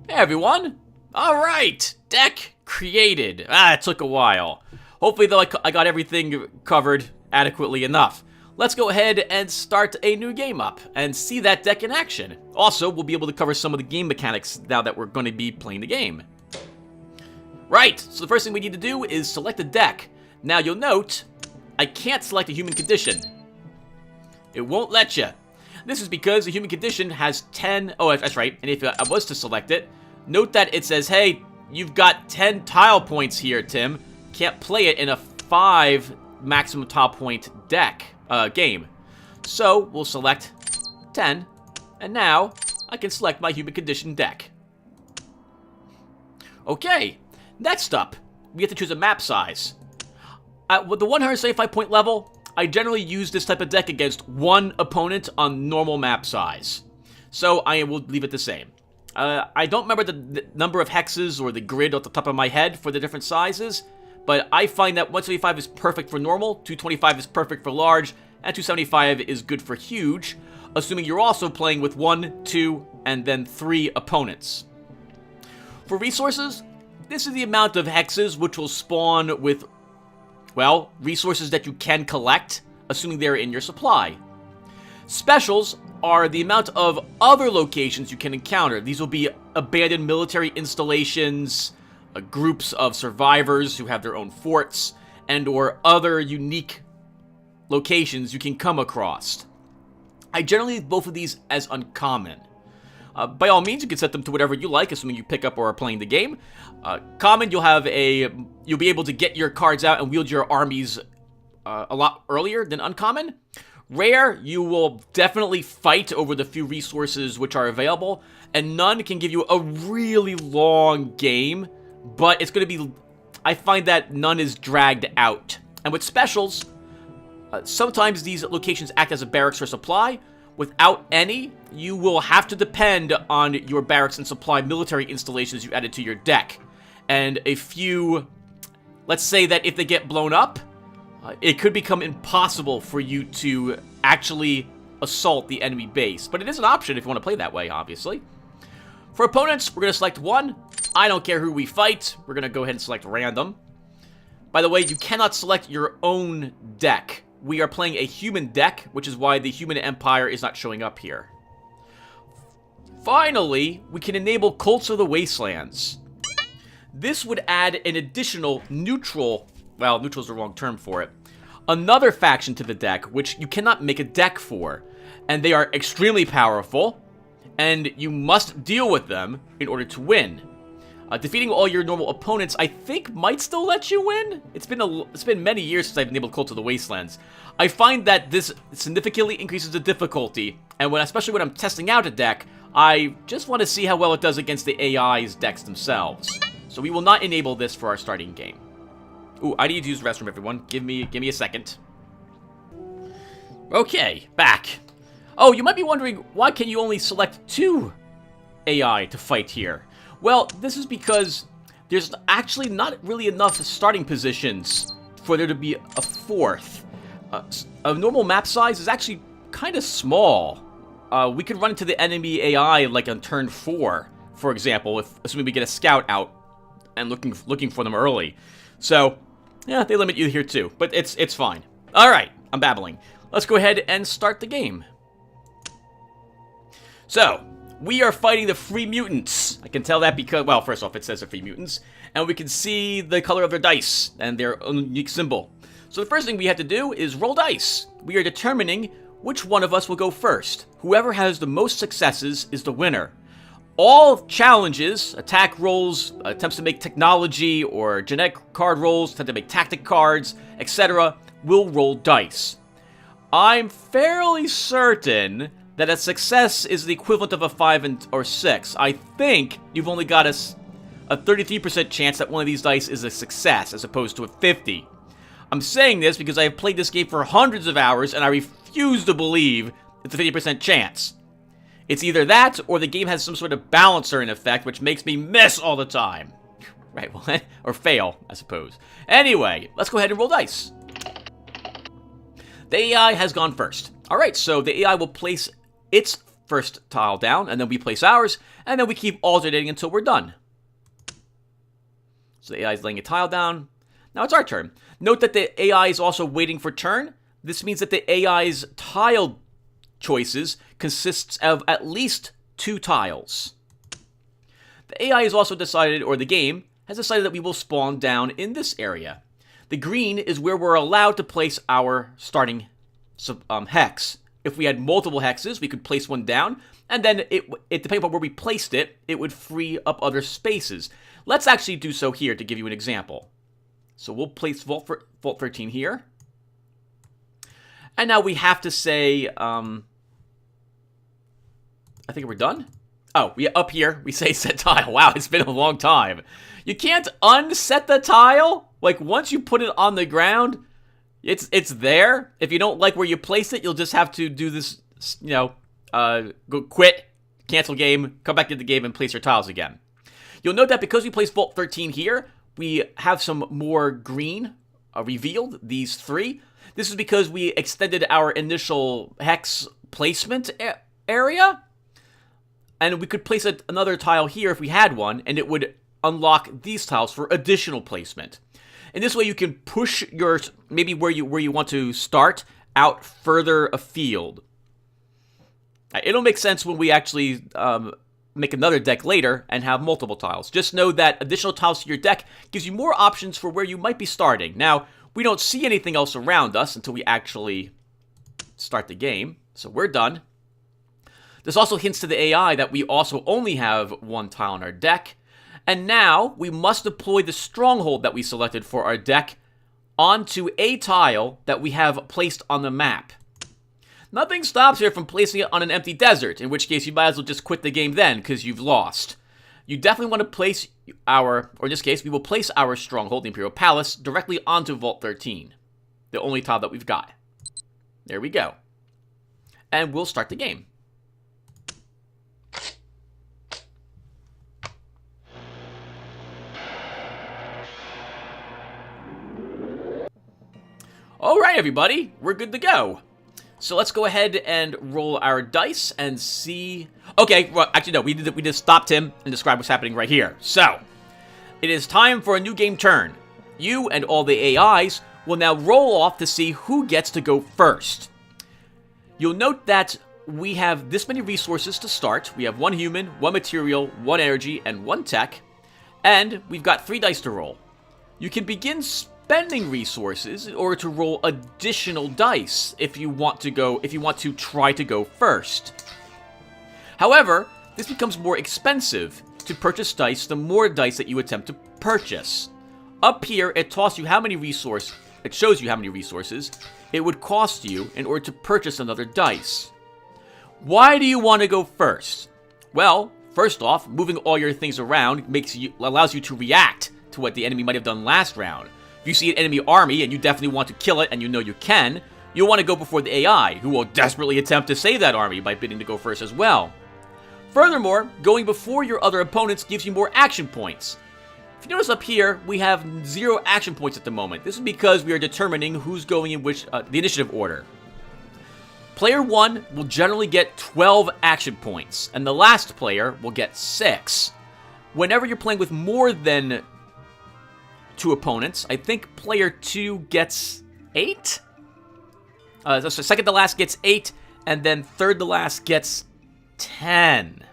Hey everyone! Alright! Deck created. It took a while. Hopefully though I got everything covered adequately enough. Let's go ahead and start a new game up and see that deck in action. Also, we'll be able to cover some of the game mechanics now that we're going to be playing the game. Right, so the first thing we need to do is select a deck. Now you'll note, I can't select a human condition. It won't let you. This is because the human condition has 10... Oh, that's right. And if I was to select it, note that it says, hey, you've got 10 tile points here, Tim. Can't play it in a 5 maximum tile point deck game. So we'll select 10. And now I can select my human condition deck. Okay. Next up, we have to choose a map size. With the 175 point level, I generally use this type of deck against one opponent on normal map size. So I will leave it the same. I don't remember the number of hexes or the grid off the top of my head for the different sizes, but I find that 175 is perfect for normal, 225 is perfect for large, and 275 is good for huge, assuming you're also playing with 1, 2, and then 3 opponents. For resources, this is the amount of hexes which will spawn with, well, resources that you can collect, assuming they're in your supply. Specials are the amount of other locations you can encounter. These will be abandoned military installations, groups of survivors who have their own forts, and or other unique locations you can come across. I generally leave both of these as uncommon. By all means, you can set them to whatever you like, assuming you pick up or are playing the game. Common, you'll be able to get your cards out and wield your armies a lot earlier than uncommon. Rare, you will definitely fight over the few resources which are available, and none can give you a really long game, but it's going to be... I find that none is dragged out. And with specials, sometimes these locations act as a barracks or supply. Without any, you will have to depend on your barracks and supply military installations you added to your deck. And a few... Let's say that if they get blown up, it could become impossible for you to actually assault the enemy base. But it is an option if you want to play that way, obviously. For opponents, we're going to select one. I don't care who we fight. We're going to go ahead and select random. By the way, you cannot select your own deck. We are playing a human deck, which is why the human empire is not showing up here. Finally, we can enable Cults of the Wastelands. This would add an additional neutral, well, neutral is the wrong term for it, another faction to the deck, which you cannot make a deck for. And they are extremely powerful, and you must deal with them in order to win. Defeating all your normal opponents, I think, might still let you win. It's been many years since I've enabled Cult of the Wastelands. I find that this significantly increases the difficulty, and especially when I'm testing out a deck, I just want to see how well it does against the AI's decks themselves. So we will not enable this for our starting game. Ooh, I need to use the restroom, everyone. Give me a second. Okay, back. Oh, you might be wondering, why can you only select 2 AI to fight here? Well, this is because there's actually not really enough starting positions for there to be a 4th. A normal map size is actually kind of small. We could run into the enemy AI like on turn 4, for example, assuming we get a scout out and looking for them early. So, yeah, they limit you here too, but it's fine. All right, I'm babbling. Let's go ahead and start the game. So, we are fighting the Free Mutants. I can tell that because, well, first off, it says the Free Mutants. And we can see the color of their dice and their unique symbol. So the first thing we have to do is roll dice. We are determining which one of us will go first. Whoever has the most successes is the winner. All challenges, attack rolls, attempts to make technology or genetic card rolls, attempt to make tactic cards, etc., will roll dice. I'm fairly certain that a success is the equivalent of a 5 or 6. I think you've only got a 33% chance that one of these dice is a success, as opposed to a 50. I'm saying this because I have played this game for hundreds of hours, and I refuse to believe it's a 50% chance. It's either that, or the game has some sort of balancer in effect, which makes me miss all the time. Right, well, or fail, I suppose. Anyway, let's go ahead and roll dice. The AI has gone first. Alright, so the AI will place its first tile down, and then we place ours, and then we keep alternating until we're done. So the AI is laying a tile down. Now it's our turn. Note that the AI is also waiting for turn. This means that the AI's tile choices consists of at least 2 tiles. The AI has also decided, or the game has decided, that we will spawn down in this area. The green is where we're allowed to place our starting hex. If we had multiple hexes, we could place one down, and then it depending on where we placed it, it would free up other spaces. Let's actually do so here to give you an example. So we'll place Vault 13 here. And now we have to say, I think we're done. Oh, up here, we say set tile. Wow, it's been a long time. You can't unset the tile? Like, once you put it on the ground, it's there. If you don't like where you place it, you'll just have to do this, go quit, cancel game, come back to the game, and place your tiles again. You'll note that because we placed Vault 13 here, we have some more green revealed, these 3. This is because we extended our initial hex placement area. And we could place another tile here if we had one, and it would unlock these tiles for additional placement. And this way you can push your, maybe where you want to start, out further afield. It'll make sense when we actually make another deck later and have multiple tiles. Just know that additional tiles to your deck gives you more options for where you might be starting. Now, we don't see anything else around us until we actually start the game, so we're done. This also hints to the AI that we also only have 1 tile in our deck. And now, we must deploy the stronghold that we selected for our deck onto a tile that we have placed on the map. Nothing stops here from placing it on an empty desert, in which case you might as well just quit the game then, because you've lost. You definitely want to place or in this case, we will place our stronghold, the Imperial Palace, directly onto Vault 13. The only tile that we've got. There we go. And we'll start the game. Alright everybody, we're good to go. So let's go ahead and roll our dice and see... Okay, well, actually no, we just stopped him and described what's happening right here. So, it is time for a new game turn. You and all the AIs will now roll off to see who gets to go first. You'll note that we have this many resources to start. We have 1 human, 1 material, 1 energy, and 1 tech. And we've got 3 dice to roll. You can begin spending resources in order to roll additional dice if you want to try to go first. However, this becomes more expensive to purchase dice the more dice that you attempt to purchase. Up here, it shows you how many resources it would cost you in order to purchase another dice. Why do you want to go first? Well, first off, moving all your things around allows you to react to what the enemy might have done last round. If you see an enemy army and you definitely want to kill it and you know you can, you'll want to go before the AI, who will desperately attempt to save that army by bidding to go first as well. Furthermore, going before your other opponents gives you more action points. If you notice up here, we have 0 action points at the moment. This is because we are determining who's going in which, the initiative order. Player 1 will generally get 12 action points, and the last player will get 6. Whenever you're playing with more than 2 opponents, I think player 2 gets 8? So second to last gets 8, and then third to last gets 10.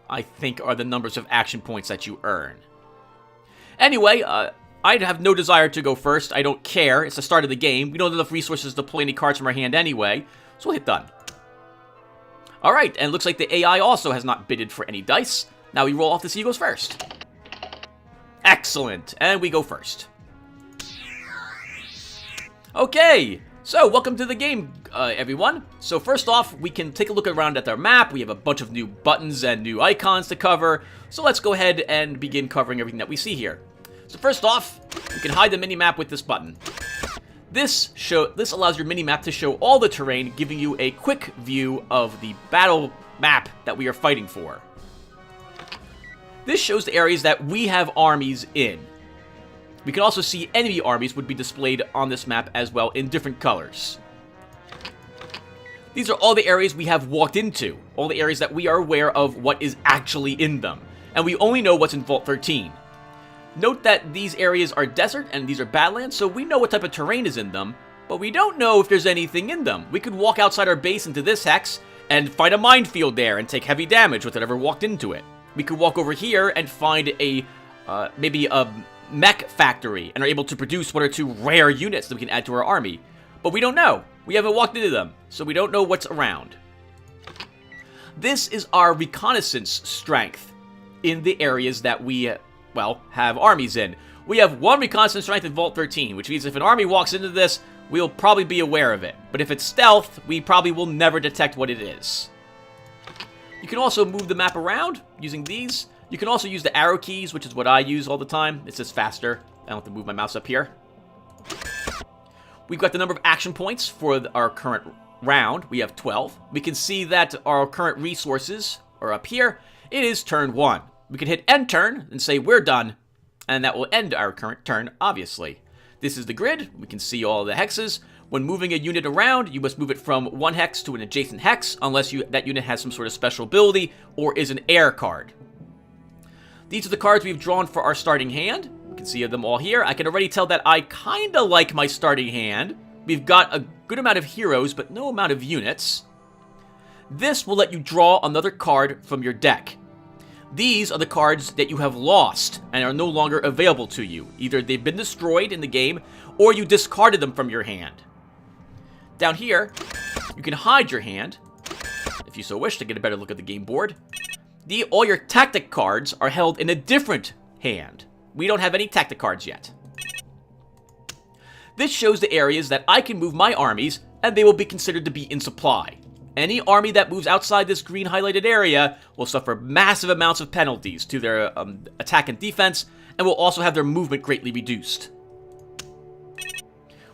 I think are the numbers of action points that you earn. Anyway, I have no desire to go first. I don't care. It's the start of the game. We don't have enough resources to play any cards from our hand anyway, so we'll hit done. Alright, and it looks like the AI also has not bidded for any dice. Now we roll off to see who goes first. Excellent, and we go first. Okay, so welcome to the game, everyone. So first off, we can take a look around at our map. We have a bunch of new buttons and new icons to cover. So let's go ahead and begin covering everything that we see here. So first off, you can hide the mini-map with this button. This allows your mini-map to show all the terrain, giving you a quick view of the battle map that we are fighting for. This shows the areas that we have armies in. We can also see enemy armies would be displayed on this map as well in different colors. These are all the areas we have walked into, all the areas that we are aware of what is actually in them, and we only know what's in Vault 13. Note that these areas are desert and these are badlands, so we know what type of terrain is in them, but we don't know if there's anything in them. We could walk outside our base into this hex and find a minefield there and take heavy damage with whatever walked into it. We could walk over here and find a, maybe a mech factory and are able to produce 1 or 2 rare units that we can add to our army. But we don't know. We haven't walked into them, so we don't know what's around. This is our reconnaissance strength in the areas that we, well, have armies in. We have 1 reconnaissance strength in Vault 13, which means if an army walks into this, we'll probably be aware of it. But if it's stealth, we probably will never detect what it is. You can also move the map around using these. You can also use the arrow keys, which is what I use all the time. It's just faster. I don't have to move my mouse up here. We've got the number of action points for our current round. We have 12. We can see that our current resources are up here. It is turn 1. We can hit end turn and say we're done, and that will end our current turn, obviously. This is the grid. We can see all the hexes. When moving a unit around, you must move it from one hex to an adjacent hex, unless that unit has some sort of special ability or is an air card. These are the cards we've drawn for our starting hand. You can see them all here. I can already tell that I kind of like my starting hand. We've got a good amount of heroes, but no amount of units. This will let you draw another card from your deck. These are the cards that you have lost and are no longer available to you. Either they've been destroyed in the game, or you discarded them from your hand. Down here, you can hide your hand, if you so wish, to get a better look at the game board. All your tactic cards are held in a different hand. We don't have any tactic cards yet. This shows the areas that I can move my armies, and they will be considered to be in supply. Any army that moves outside this green highlighted area will suffer massive amounts of penalties to their attack and defense, and will also have their movement greatly reduced.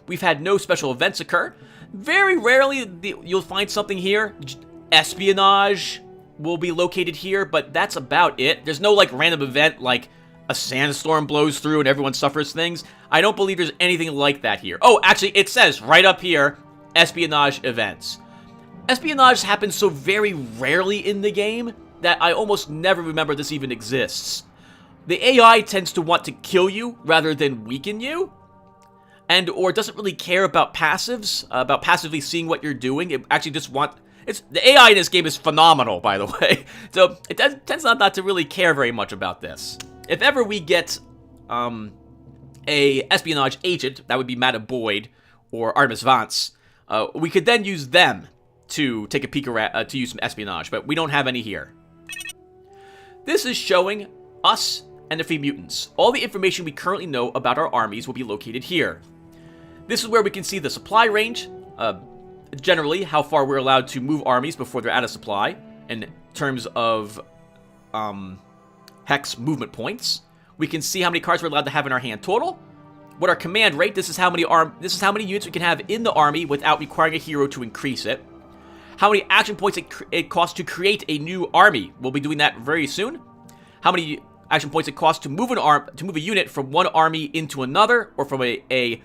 We've had no special events occur. Very rarely you'll find something here. Espionage will be located here, but that's about it. There's no like random event like a sandstorm blows through and everyone suffers things. I don't believe there's anything like that here. Oh, actually, it says right up here, espionage events. Espionage happens so very rarely in the game that I almost never remember this even exists. The AI tends to want to kill you rather than weaken you, or doesn't really care about passives, about passively seeing what you're doing. It actually just the AI in this game is phenomenal, by the way. So it tends not to really care very much about this. If ever we get a espionage agent, that would be Madame Boyd or Artemis Vance, we could then use them to take a peek around, to use some espionage, but we don't have any here. This is showing us and the Free Mutants. All the information we currently know about our armies will be located here. This is where we can see the supply range, generally how far we're allowed to move armies before they're out of supply, in terms of hex movement points. We can see how many cards we're allowed to have in our hand total. What our command rate, this is how many units we can have in the army without requiring a hero to increase it. How many action points it costs to create a new army. We'll be doing that very soon. How many action points it costs to move a unit from one army into another, or from an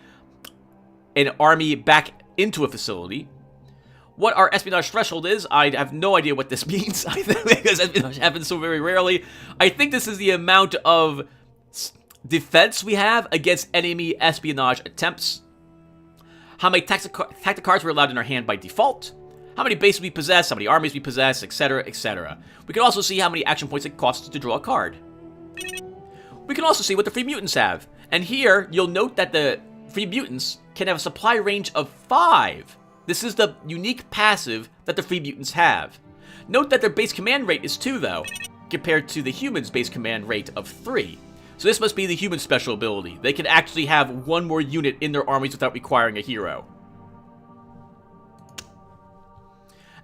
army back into a facility. What our espionage threshold is, I have no idea what this means, because espionage happens so very rarely. I think this is the amount of defense we have against enemy espionage attempts. How many tactic cards we're allowed in our hand by default. How many bases we possess, how many armies we possess, etc., etc. We can also see how many action points it costs to draw a card. We can also see what the Free Mutants have. And here, you'll note that the Free Mutants can have a supply range of 5. This is the unique passive that the Free Mutants have. Note that their base command rate is 2, though, compared to the humans' base command rate of 3. So this must be the human special ability. They can actually have one more unit in their armies without requiring a hero.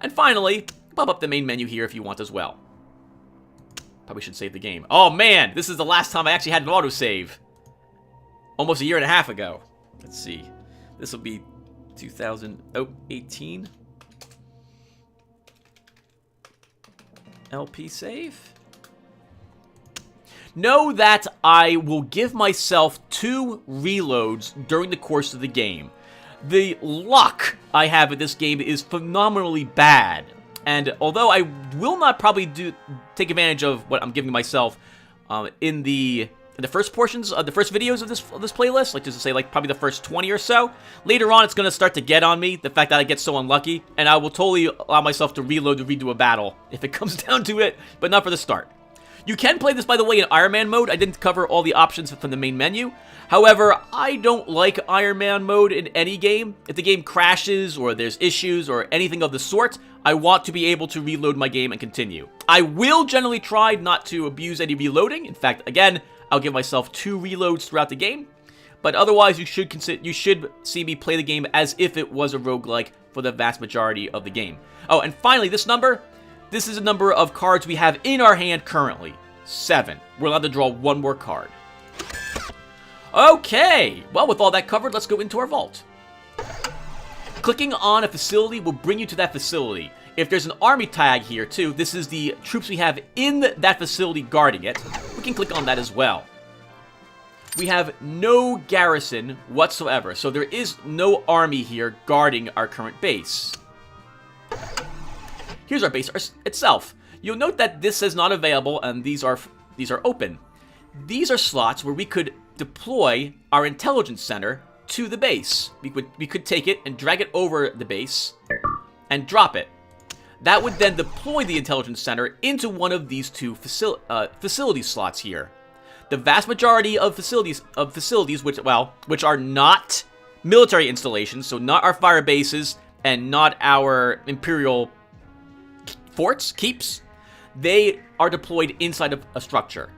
And finally, pop up the main menu here if you want as well. Probably should save the game. Oh man, this is the last time I actually had an autosave. Almost a year and a half ago. Let's see. This will be 2018. LP save. Know that I will give myself 2 reloads during the course of the game. The luck I have in this game is phenomenally bad. And although I will not probably take advantage of what I'm giving myself in the first portions of the first videos of this playlist, like just to say like probably the first 20 or so, later on it's going to start to get on me, the fact that I get so unlucky, and I will totally allow myself to reload to redo a battle if it comes down to it, but not for the start. You can play this, by the way, in Iron Man mode. I didn't cover all the options from the main menu. However, I don't like Iron Man mode in any game. If the game crashes or there's issues or anything of the sort, I want to be able to reload my game and continue. I will generally try not to abuse any reloading. In fact, again, I'll give myself 2 reloads throughout the game. But otherwise, you should see me play the game as if it was a roguelike for the vast majority of the game. Oh, and finally, this number. This is a number of cards we have in our hand currently. 7. We're allowed to draw 1 more card. Okay, well, with all that covered, let's go into our vault. Clicking on a facility will bring you to that facility. If there's an army tag here, too, this is the troops we have in that facility guarding it. We can click on that as well. We have no garrison whatsoever, so there is no army here guarding our current base. Here's our base itself. You'll note that this is not available, and these are open. These are slots where we could deploy our intelligence center to the base. We could take it and drag it over the base and drop it. That would then deploy the intelligence center into one of these 2 facility slots here. The vast majority of facilities which are not military installations, so not our fire bases and not our Imperial forts, keeps, they are deployed inside of a structure.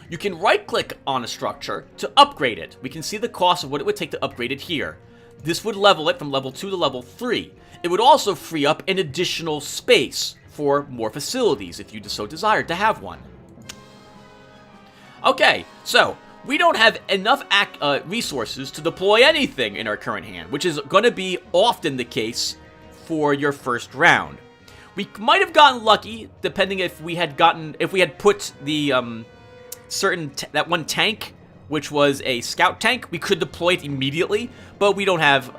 You can right-click on a structure to upgrade it. We can see the cost of what it would take to upgrade it here. This would level it from level 2 to level 3. It would also free up an additional space for more facilities if you so desired to have one. Okay, so we don't have enough resources to deploy anything in our current hand, which is going to be often the case for your first round. We might have gotten lucky, depending if we had put the that one tank, which was a scout tank. We could deploy it immediately, but we don't have,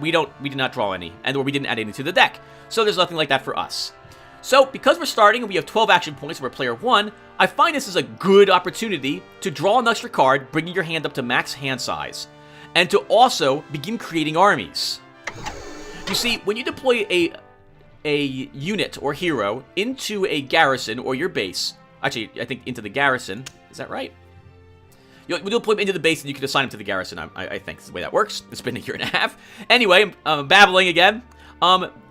we did not draw any, and or we didn't add any to the deck. So there's nothing like that for us. So because we're starting and we have 12 action points for player 1, I find this is a good opportunity to draw an extra card, bringing your hand up to max hand size, and to also begin creating armies. You see, when you deploy a unit or hero into a garrison or your base, actually, I think into the garrison, is that right? You'll deploy them into the base and you can assign them to the garrison, I think is the way that works. It's been a year and a half. Anyway, I'm babbling again.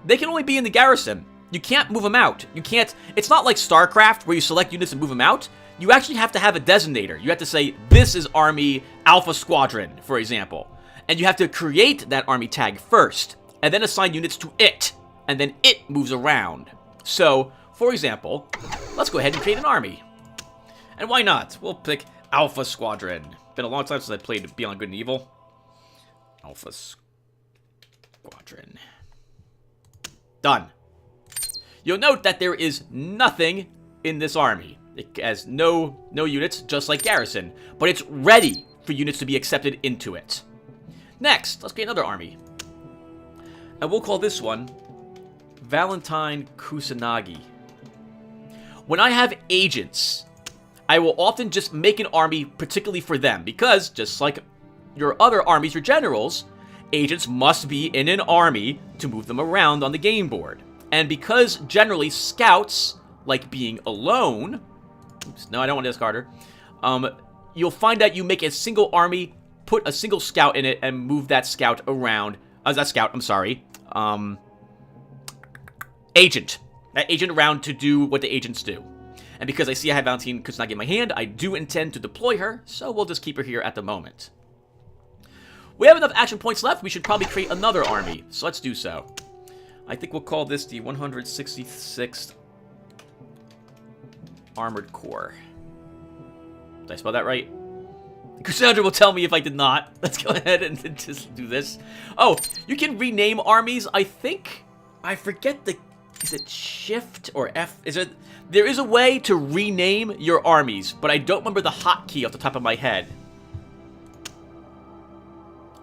They can only be in the garrison. You can't move them out. You can't, it's not like StarCraft where you select units and move them out. You actually have to have a designator. You have to say, this is Army Alpha Squadron, for example. And you have to create that army tag first, and then assign units to it, and then it moves around. So, for example, let's go ahead and create an army. And why not? We'll pick Alpha Squadron. Been a long time since I played Beyond Good and Evil. Alpha Squadron. Done. You'll note that there is nothing in this army. It has no units, just like Garrison, but it's ready for units to be accepted into it. Next, let's create another army. And we'll call this one Valentine Kusanagi. When I have agents, I will often just make an army particularly for them, because just like your other armies or generals, agents must be in an army to move them around on the game board. And because generally scouts like being alone, oops, no, I don't want to discard her, you'll find that you make a single army, put a single scout in it, and move that scout around, agent. That agent around to do what the agents do. And because I see I have Valentine Kusanagi in my hand, I do intend to deploy her, so we'll just keep her here at the moment. We have enough action points left, we should probably create another army, so let's do so. I think we'll call this the 166th Armored Corps. Did I spell that right? Cassandra will tell me if I did not. Let's go ahead and just do this. Oh, you can rename armies, I think. I forget the... Is it Shift or F? There is a way to rename your armies, but I don't remember the hotkey off the top of my head.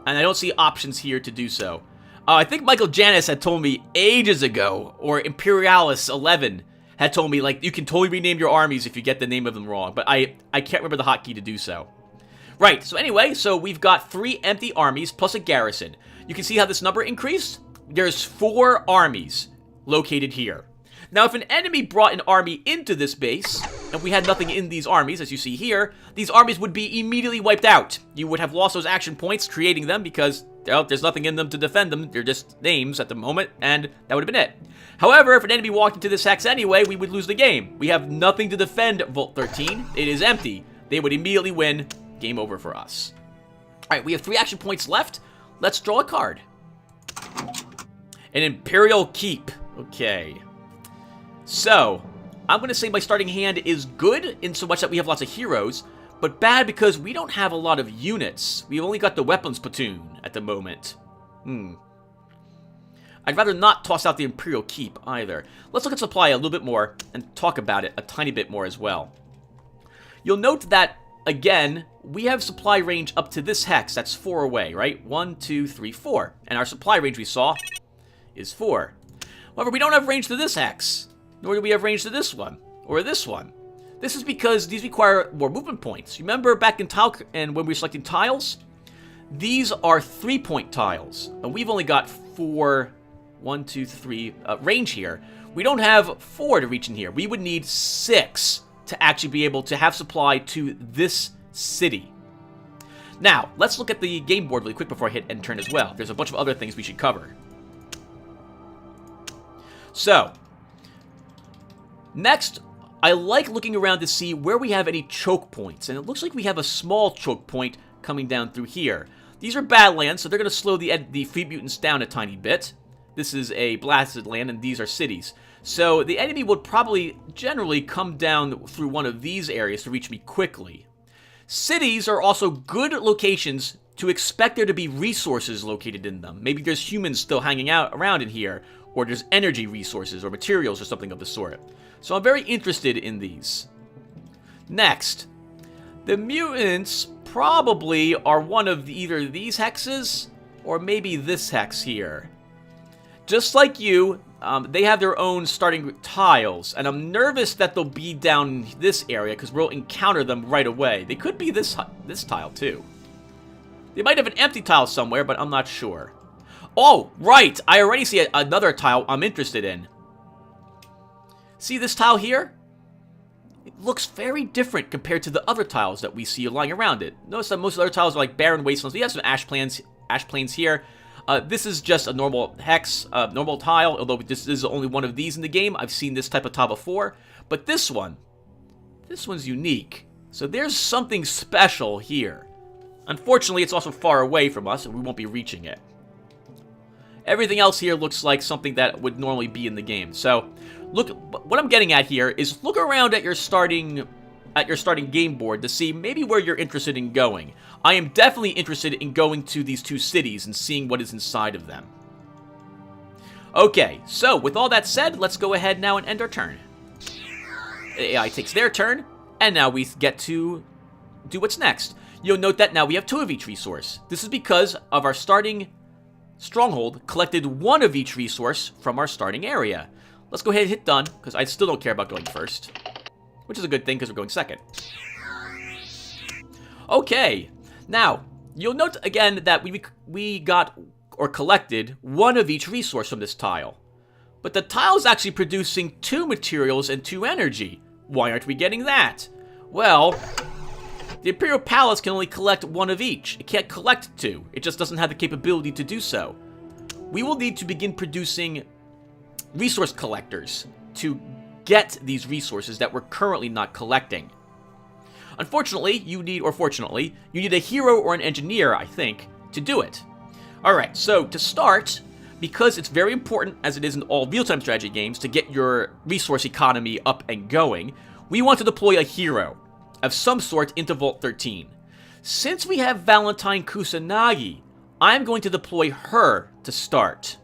And I don't see options here to do so. I think Michael Janis had told me ages ago, or Imperialis 11 had told me, like, you can totally rename your armies if you get the name of them wrong. But I can't remember the hotkey to do so. Right, so anyway, so we've got 3 empty armies plus a garrison. You can see how this number increased? There's 4 armies located here. Now, if an enemy brought an army into this base, and we had nothing in these armies, as you see here, these armies would be immediately wiped out. You would have lost those action points creating them because, well, there's nothing in them to defend them. They're just names at the moment, and that would have been it. However, if an enemy walked into this hex anyway, we would lose the game. We have nothing to defend Vault 13. It is empty. They would immediately win. Game over for us. Alright, we have 3 action points left. Let's draw a card. An Imperial Keep. Okay. So, I'm going to say my starting hand is good in so much that we have lots of heroes, but bad because we don't have a lot of units. We've only got the weapons platoon at the moment. I'd rather not toss out the Imperial Keep either. Let's look at supply a little bit more and talk about it a tiny bit more as well. You'll note that, again, we have supply range up to this hex. That's 4 away, right? 1, 2, 3, 4. And our supply range we saw is 4. However, we don't have range to this hex. Nor do we have range to this one. Or this one. This is because these require more movement points. Remember back in tile and when we were selecting tiles? These are 3-point tiles. And we've only got 4, 1, 2, 3 range here. We don't have 4 to reach in here. We would need 6 to actually be able to have supply to this city. Now, let's look at the game board really quick before I hit end turn as well. There's a bunch of other things we should cover. So, next, I like looking around to see where we have any choke points. And it looks like we have a small choke point coming down through here. These are badlands, so they're going to slow the Fleet Mutants down a tiny bit. This is a blasted land, and these are cities. So the enemy would probably generally come down through one of these areas to reach me quickly. Cities are also good locations to expect there to be resources located in them. Maybe there's humans still hanging out around in here, or there's energy resources or materials or something of the sort. So I'm very interested in these. Next, the mutants probably are one of either these hexes or maybe this hex here. Just like you, they have their own starting tiles, and I'm nervous that they'll be down this area because we'll encounter them right away. They could be this tile too. They might have an empty tile somewhere, but I'm not sure. Oh, right! I already see another tile I'm interested in. See this tile here? It looks very different compared to the other tiles that we see lying around it. Notice that most of the other tiles are like barren wastelands. We have some ash plains here. This is just a normal hex, normal tile, although this is only one of these in the game. I've seen this type of tile before. But this one's unique. So there's something special here. Unfortunately, it's also far away from us, and we won't be reaching it. Everything else here looks like something that would normally be in the game. So, look, what I'm getting at here is look around at your starting game board to see maybe where you're interested in going. I am definitely interested in going to these 2 cities and seeing what is inside of them. Okay, so with all that said, let's go ahead now and end our turn. AI takes their turn, and now we get to do what's next. You'll note that now we have 2 of each resource. This is because of our starting stronghold collected 1 of each resource from our starting area. Let's go ahead and hit done, because I still don't care about going first. Which is a good thing, because we're going second. Okay, now, you'll note again that we got, or collected, 1 of each resource from this tile. But the tile is actually producing 2 materials and 2 energy. Why aren't we getting that? Well, the Imperial Palace can only collect 1 of each. It can't collect 2. It just doesn't have the capability to do so. We will need to begin producing resource collectors to get these resources that we're currently not collecting. Unfortunately, fortunately, you need a hero or an engineer, I think, to do it. Alright, so to start, because it's very important, as it is in all real-time strategy games, to get your resource economy up and going, we want to deploy a hero of some sort into Vault 13. Since we have Valentine Kusanagi, I'm going to deploy her to start.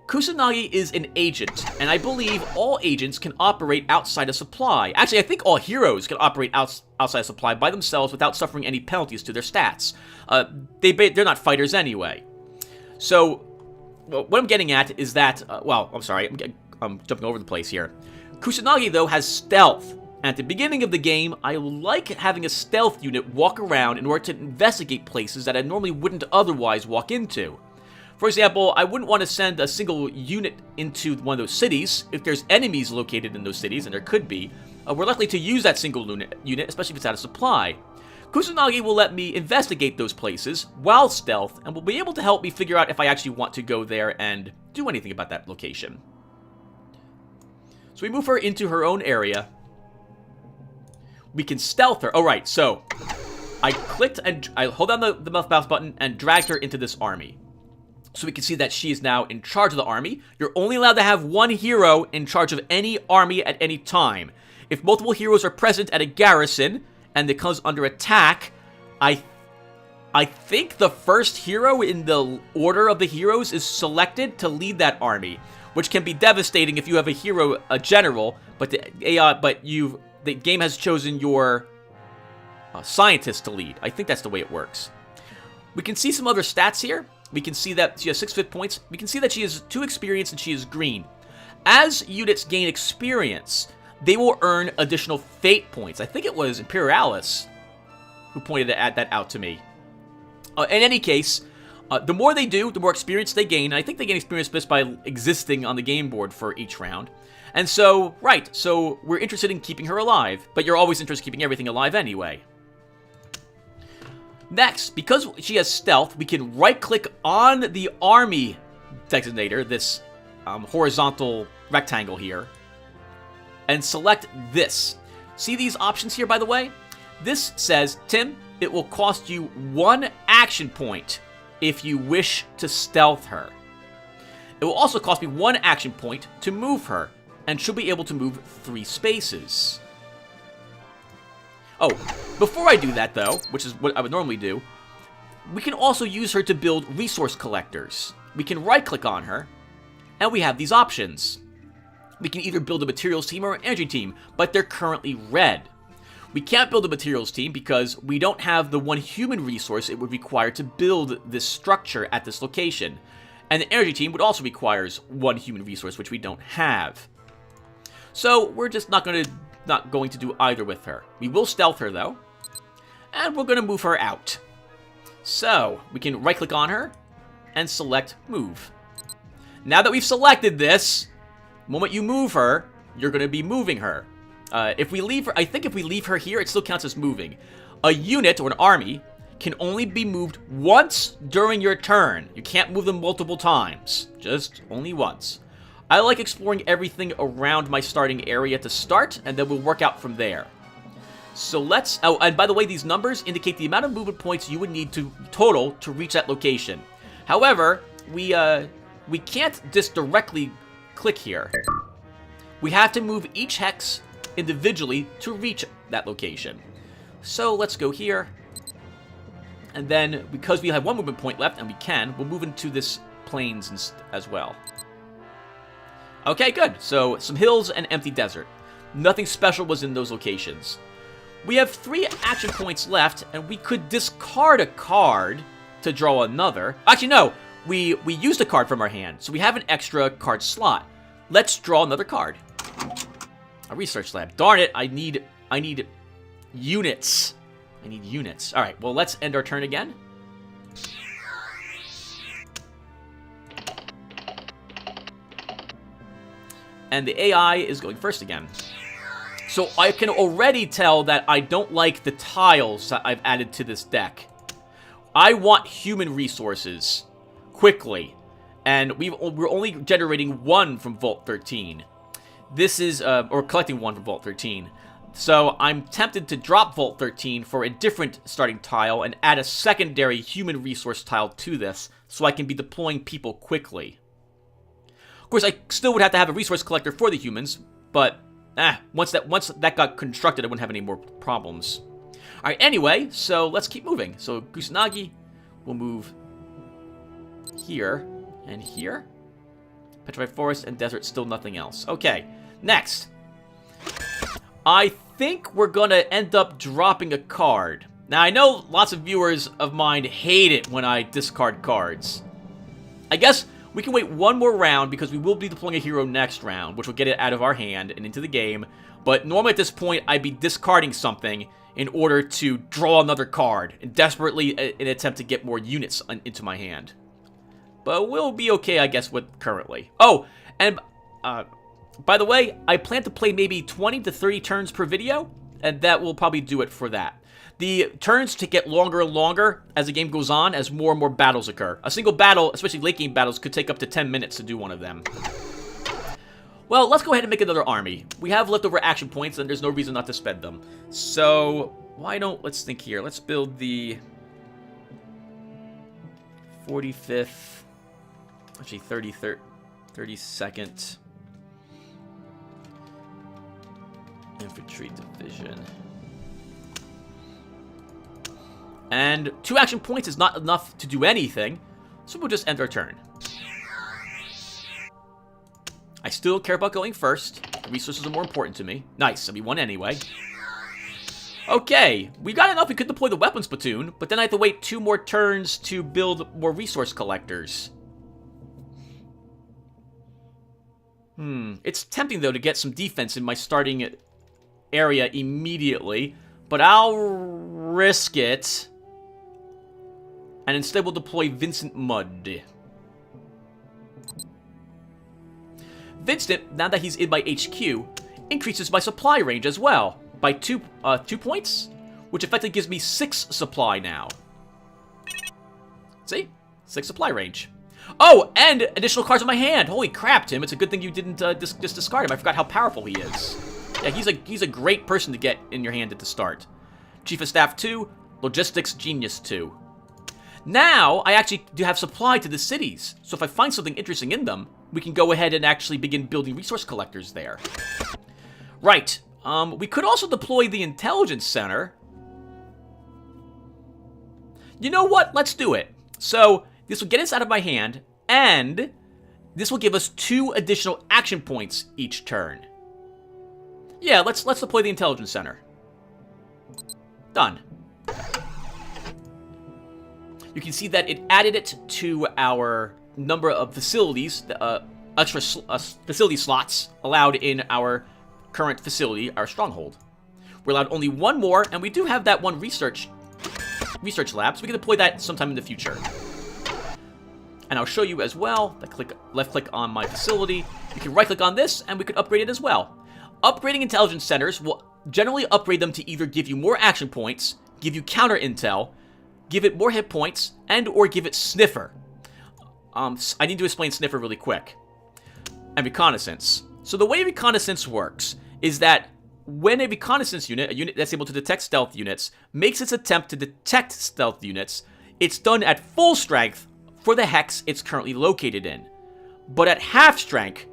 Kusanagi is an agent, and I believe all agents can operate outside of supply. Actually, I think all heroes can operate outside of supply by themselves without suffering any penalties to their stats. They're not fighters anyway. So, what I'm getting at is that, well, I'm sorry, I'm jumping over the place here. Kusanagi, though, has stealth. And at the beginning of the game, I like having a stealth unit walk around in order to investigate places that I normally wouldn't otherwise walk into. For example, I wouldn't want to send a single unit into one of those cities. If there's enemies located in those cities, and there could be, we're likely to use that single unit, especially if it's out of supply. Kusanagi will let me investigate those places while stealth, and will be able to help me figure out if I actually want to go there and do anything about that location. So we move her into her own area. We can stealth her. Alright, so I clicked and I hold down the mouse button and dragged her into this army. So we can see that she is now in charge of the army. You're only allowed to have one hero in charge of any army at any time. If multiple heroes are present at a garrison and it comes under attack, I think the first hero in the order of the heroes is selected to lead that army, which can be devastating if you have a general, but the game has chosen your scientist to lead. I think that's the way it works. We can see some other stats here. We can see that she has 6 fit points. We can see that she has 2 experience and she is green. As units gain experience, they will earn additional fate points. I think it was Imperialis who pointed that out to me. In any case, the more they do, the more experience they gain. And I think they gain experience just by existing on the game board for each round. And so, right, so we're interested in keeping her alive. But you're always interested in keeping everything alive anyway. Next, because she has stealth, we can right-click on the army designator, this horizontal rectangle here, and select this. See these options here, by the way? This says, Tim, it will cost you 1 action point if you wish to stealth her. It will also cost me 1 action point to move her, and she'll be able to move 3 spaces. Oh, before I do that, though, which is what I would normally do, we can also use her to build resource collectors. We can right-click on her, and we have these options. We can either build a materials team or an energy team, but they're currently red. We can't build a materials team because we don't have the 1 human resource it would require to build this structure at this location. And the energy team would also requires 1 human resource, which we don't have. So we're just not going to do either with her. We will stealth her, though. And we're going to move her out. So, we can right-click on her and select Move. Now that we've selected this, the moment you move her, you're going to be moving her. If we leave her, I think if we leave her here, it still counts as moving. A unit, or an army, can only be moved once during your turn. You can't move them multiple times. Just only once. I like exploring everything around my starting area to start, and then we'll work out from there. So let's... Oh, and by the way, these numbers indicate the amount of movement points you would need to total to reach that location. However, we can't just directly click here. We have to move each hex individually to reach that location. So let's go here. And then, because we have 1 movement point left, and we'll move into this plains as well. Okay, good. So, some hills and empty desert. Nothing special was in those locations. We have 3 action points left, and we could discard a card to draw another. Actually, no. We used a card from our hand, so we have an extra card slot. Let's draw another card. A research lab. Darn it, I need units. I need units. Alright, well, let's end our turn again. And the AI is going first again. So I can already tell that I don't like the tiles that I've added to this deck. I want human resources quickly. And we're only generating 1 from Vault 13. This is, or collecting 1 from Vault 13. So I'm tempted to drop Vault 13 for a different starting tile and add a secondary human resource tile to this so I can be deploying people quickly. Of course, I still would have to have a resource collector for the humans, but once that got constructed, I wouldn't have any more problems. Alright, anyway, so let's keep moving. So Kusanagi will move here and here. Petrified forest and desert, still nothing else. Okay, next. I think we're gonna end up dropping a card. Now, I know lots of viewers of mine hate it when I discard cards. I guess we can wait one more round because we will be deploying a hero next round, which will get it out of our hand and into the game. But normally at this point, I'd be discarding something in order to draw another card, and desperately in an attempt to get more units into my hand. But we'll be okay, I guess, with currently. Oh, and by the way, I plan to play maybe 20 to 30 turns per video, and that will probably do it for that. The turns to get longer and longer as the game goes on, as more and more battles occur. A single battle, especially late game battles, could take up to 10 minutes to do one of them. Well, let's go ahead and make another army. We have leftover action points, and there's no reason not to spend them. So, why don't, let's think here. Let's build the 45th, actually 32nd Infantry Division. And 2 action points is not enough to do anything, so we'll just end our turn. I still care about going first. Resources are more important to me. Nice, we won anyway. Okay, we got enough we could deploy the weapons platoon, but then I have to wait 2 more turns to build more resource collectors. It's tempting, though, to get some defense in my starting area immediately, but I'll risk it. And instead we'll deploy Vincent Mudd. Vincent, now that he's in my HQ, increases my supply range as well by 2 points, which effectively gives me 6 supply now. See? 6 supply range. Oh, and additional cards in my hand. Holy crap, Tim! It's a good thing you didn't just discard him. I forgot how powerful he is. Yeah, he's a great person to get in your hand at the start. Chief of Staff 2, Logistics Genius 2. Now, I actually do have supply to the cities, so if I find something interesting in them, we can go ahead and actually begin building resource collectors there. Right, we could also deploy the Intelligence Center. You know what? Let's do it. So, this will get us out of my hand, and this will give us 2 additional action points each turn. Yeah, let's deploy the Intelligence Center. Done. You can see that it added it to our number of facilities, extra facility slots allowed in our current facility, our stronghold. We're allowed only 1 more, and we do have that 1 research lab, so we can deploy that sometime in the future. And I'll show you as well. Left click on my facility. You can right click on this, and we can upgrade it as well. Upgrading intelligence centers will generally upgrade them to either give you more action points, give you counter intel, give it more hit points, and or give it sniffer. I need to explain sniffer really quick. And reconnaissance. So the way reconnaissance works is that when a reconnaissance unit, a unit that's able to detect stealth units, makes its attempt to detect stealth units, it's done at full strength for the hex it's currently located in, but at half strength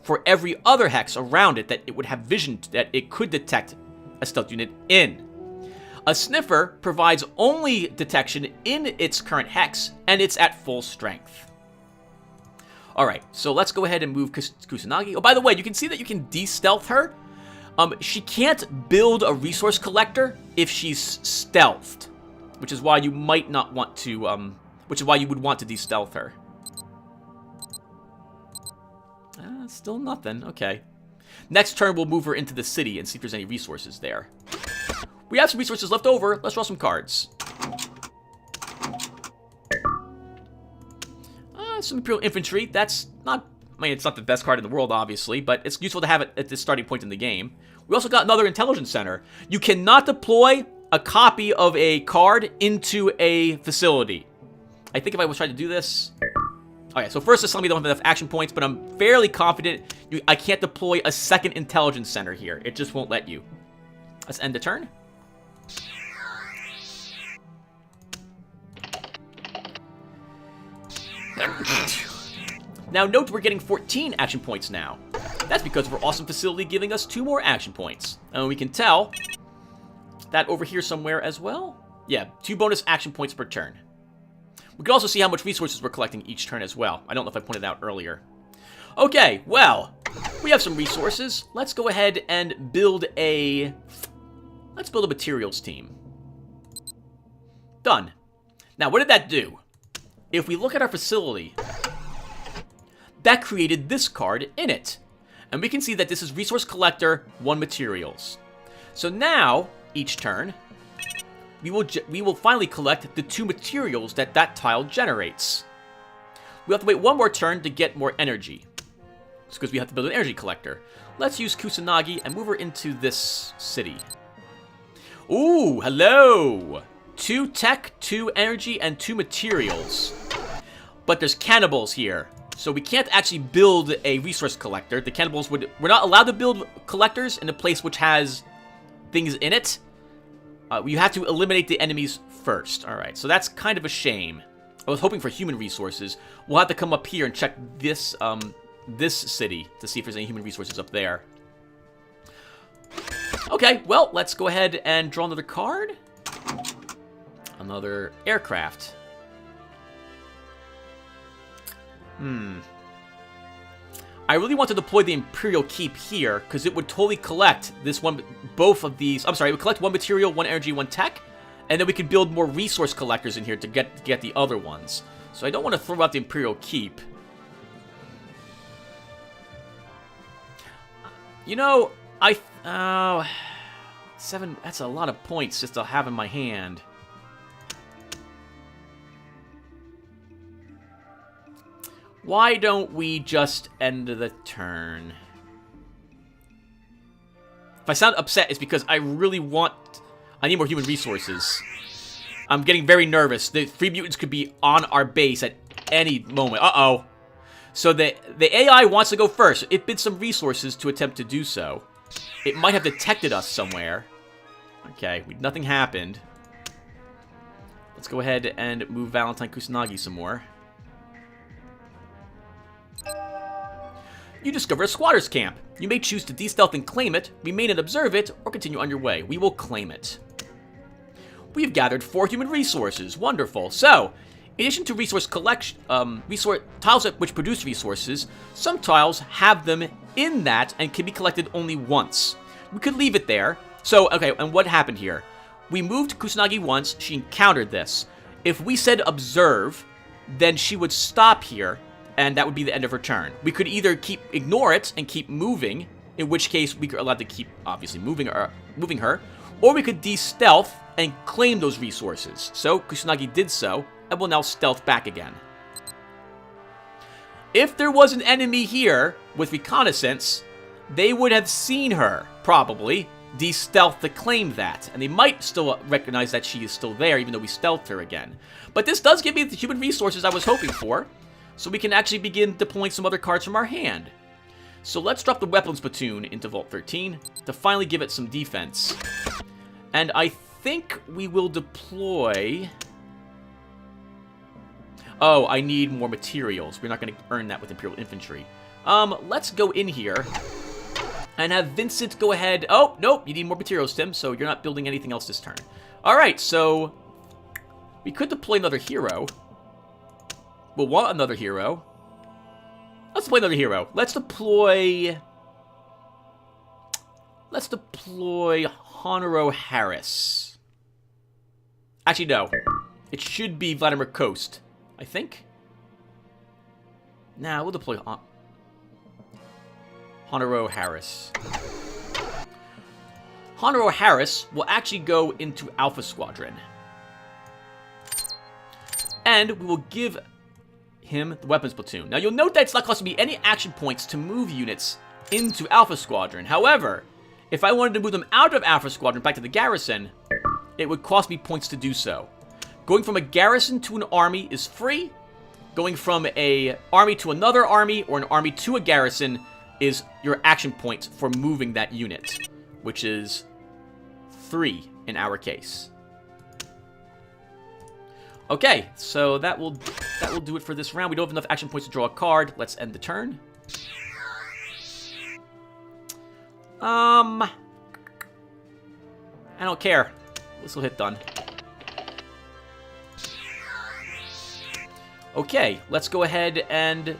for every other hex around it that it would have vision that it could detect a stealth unit in. A sniffer provides only detection in its current hex, and it's at full strength. Alright, so let's go ahead and move Kusanagi. Oh, by the way, you can see that you can de-stealth her. She can't build a resource collector if she's stealthed, which is why you might not want to, which is why you would want to de-stealth her. Still nothing. Okay. Next turn, we'll move her into the city and see if there's any resources there. We have some resources left over. Let's draw some cards. Some Imperial Infantry. That's not... I mean, it's not the best card in the world, obviously, but it's useful to have it at this starting point in the game. We also got another Intelligence Center. You cannot deploy a copy of a card into a facility. I think if I was trying to do this... Okay, so first, it's telling me I don't have enough action points, but I'm fairly confident I can't deploy a second Intelligence Center here. It just won't let you. Let's end the turn. Now, note we're getting 14 action points now. That's because of our awesome facility giving us 2 more action points. And we can tell that over here somewhere as well. Yeah, 2 bonus action points per turn. We can also see how much resources we're collecting each turn as well. I don't know if I pointed out earlier. Okay, well, we have some resources. Let's go ahead and build a... Let's build a materials team. Done. Now, what did that do? If we look at our facility, that created this card in it. And we can see that this is resource collector, 1 materials. So now, each turn, we will finally collect the 2 materials that that tile generates. We have to wait 1 more turn to get more energy. It's because we have to build an energy collector. Let's use Kusanagi and move her into this city. Ooh, hello! 2 tech, 2 energy, and 2 materials. But there's cannibals here. So we can't actually build a resource collector. The cannibals we're not allowed to build collectors in a place which has things in it. You have to eliminate the enemies first. Alright, so that's kind of a shame. I was hoping for human resources. We'll have to come up here and check this, this city to see if there's any human resources up there. Okay, well, let's go ahead and draw another card. Another aircraft. I really want to deploy the Imperial Keep here, because it would totally collect this one, both of these. I'm sorry, it would collect 1 material, 1 energy, 1 tech, and then we could build more resource collectors in here to get the other ones. So I don't want to throw out the Imperial Keep. You know, 7, that's a lot of points just to have in my hand. Why don't we just end the turn? If I sound upset, it's because I really want... I need more human resources. I'm getting very nervous. The 3 mutants could be on our base at any moment. Uh-oh. So the AI wants to go first. It bid some resources to attempt to do so. It might have detected us somewhere. Okay, nothing happened. Let's go ahead and move Valentine Kusanagi some more. You discover a squatter's camp. You may choose to de-stealth and claim it, remain and observe it, or continue on your way. We will claim it. We've gathered 4 human resources. Wonderful. So, in addition to resource collection, tiles which produce resources, some tiles have them in that and can be collected only once. We could leave it there. So, okay, and what happened here? We moved Kusanagi once. She encountered this. If we said observe, then she would stop here, and that would be the end of her turn. We could either ignore it and keep moving, in which case we are allowed to keep, obviously, moving her, or we could de-stealth and claim those resources. So, Kusanagi did so, and will now stealth back again. If there was an enemy here with reconnaissance, they would have seen her, probably, de-stealth to claim that, and they might still recognize that she is still there, even though we stealthed her again. But this does give me the human resources I was hoping for, so we can actually begin deploying some other cards from our hand. So let's drop the weapons platoon into Vault 13 to finally give it some defense. And I think we will deploy... Oh, I need more materials. We're not going to earn that with Imperial Infantry. Let's go in here and have Vincent go ahead... Oh, nope, you need more materials, Tim, so you're not building anything else this turn. Alright, so we could deploy another hero. We'll want another hero. Let's deploy another hero. Let's deploy Honoro Harris. Actually, no. It should be Vladimir Kost, I think. Nah, we'll deploy Honoro Harris. Honoro Harris will actually go into Alpha Squadron. And we will give him the weapons platoon. Now, you'll note that it's not costing me any action points to move units into Alpha Squadron. However, if I wanted to move them out of Alpha Squadron back to the garrison, it would cost me points to do so. Going from a garrison to an army is free. Going from an army to another army or an army to a garrison is your action points for moving that unit, which is 3 in our case. Okay, so that will do it for this round. We don't have enough action points to draw a card. Let's end the turn. I don't care. This will hit done. Okay, let's go ahead and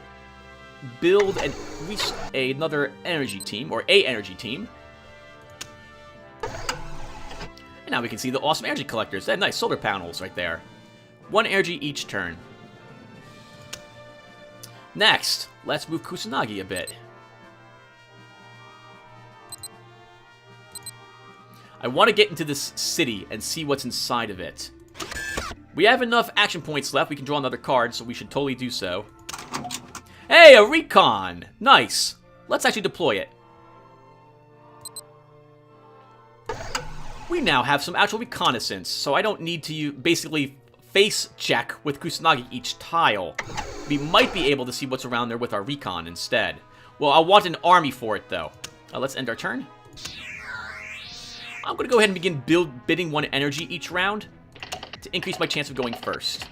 build another energy team, or a energy team. And now we can see the awesome energy collectors. They have nice solar panels right there. 1 energy each turn. Next, let's move Kusanagi a bit. I want to get into this city and see what's inside of it. We have enough action points left. We can draw another card, so we should totally do so. Hey, a recon! Nice. Let's actually deploy it. We now have some actual reconnaissance, so I don't need to basically face check with Kusanagi each tile. We might be able to see what's around there with our recon instead. Well, I want an army for it, though. Let's end our turn. I'm going to go ahead and begin bidding 1 energy each round to increase my chance of going first.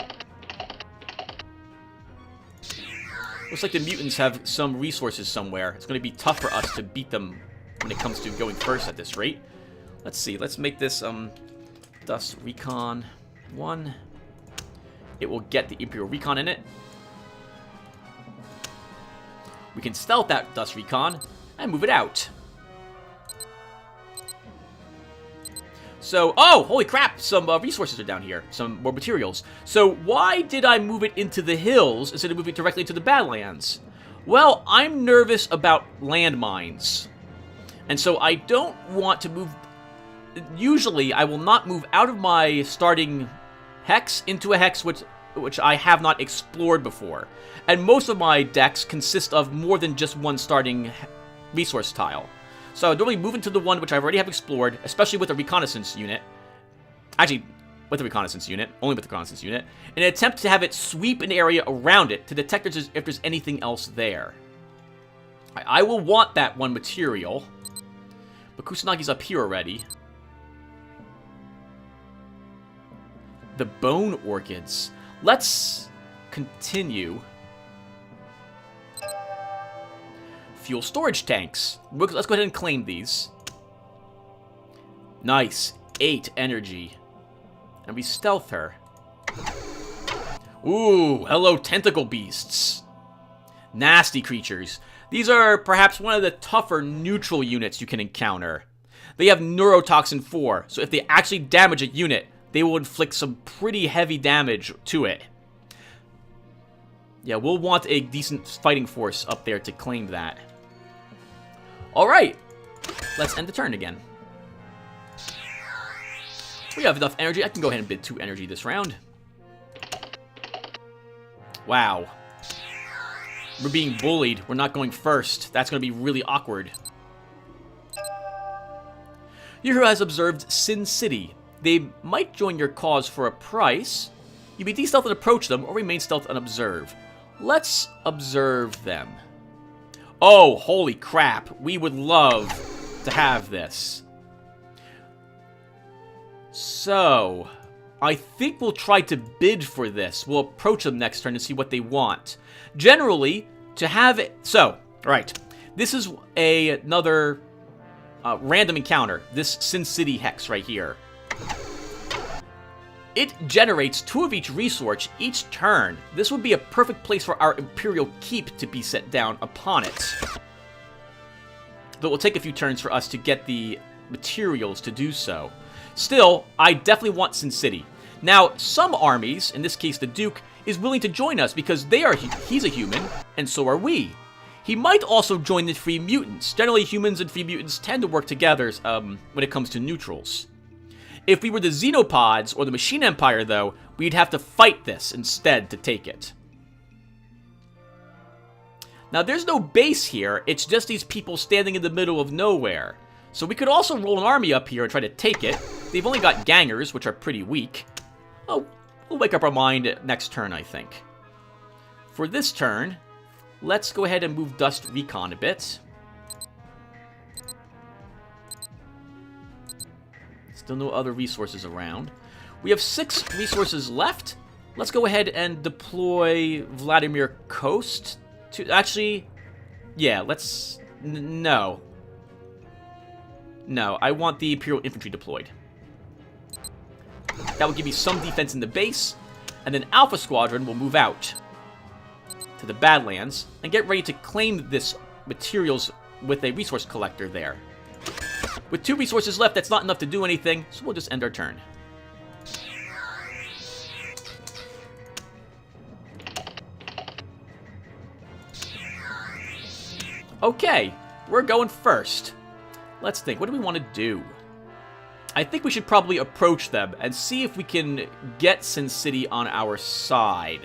Looks like the mutants have some resources somewhere. It's going to be tough for us to beat them when it comes to going first at this rate. Let's see. Let's make this Dust Recon 1. It will get the Imperial Recon in it. We can stealth that Dust Recon and move it out. So, oh, holy crap, some resources are down here, some more materials. So why did I move it into the hills instead of moving it directly into the Badlands? Well, I'm nervous about landmines. And so I don't want to move... Usually, I will not move out of my starting hex into a hex which I have not explored before. And most of my decks consist of more than just 1 starting resource tile. So I normally move into the one which I already have explored, especially with a reconnaissance unit. Actually, with the reconnaissance unit, only with the reconnaissance unit, in an attempt to have it sweep an area around it to detect if there's anything else there. I will want that 1 material, but Kusanagi's up here already. The bone orchids. Let's continue. Fuel storage tanks. Let's go ahead and claim these. Nice. 8 energy. And we stealth her. Ooh, hello tentacle beasts. Nasty creatures. These are perhaps one of the tougher neutral units you can encounter. They have Neurotoxin 4, so if they actually damage a unit, they will inflict some pretty heavy damage to it. Yeah, we'll want a decent fighting force up there to claim that. Alright, let's end the turn again. We have enough energy. I can go ahead and bid 2 energy this round. Wow. We're being bullied. We're not going first. That's going to be really awkward. Your hero has observed Sin City. They might join your cause for a price. You may de-stealth and approach them, or remain stealth and observe. Let's observe them. Oh, holy crap. We would love to have this. So, I think we'll try to bid for this. We'll approach them next turn and see what they want. Generally, to have it... So, right. This is another random encounter. This Sin City Hex right here. It generates 2 of each resource each turn. This would be a perfect place for our Imperial Keep to be set down upon it. Though it will take a few turns for us to get the materials to do so. Still, I definitely want Sin City. Now, some armies, in this case the Duke, is willing to join us because he's a human, and so are we. He might also join the Free Mutants. Generally, humans and Free Mutants tend to work together when it comes to neutrals. If we were the Xenopods or the Machine Empire, though, we'd have to fight this instead to take it. Now, there's no base here. It's just these people standing in the middle of nowhere. So we could also roll an army up here and try to take it. They've only got gangers, which are pretty weak. Oh, we'll make up our mind next turn, I think. For this turn, let's go ahead and move Dust Recon a bit. Still no other resources around. We have 6 resources left. Let's go ahead and deploy Vladimir Coast to... Actually, yeah, let's... No. No, I want the Imperial Infantry deployed. That will give me some defense in the base, and then Alpha Squadron will move out to the Badlands and get ready to claim this materials with a resource collector there. With 2 resources left, that's not enough to do anything, so we'll just end our turn. Okay, we're going first. Let's think, what do we want to do? I think we should probably approach them and see if we can get Sin City on our side.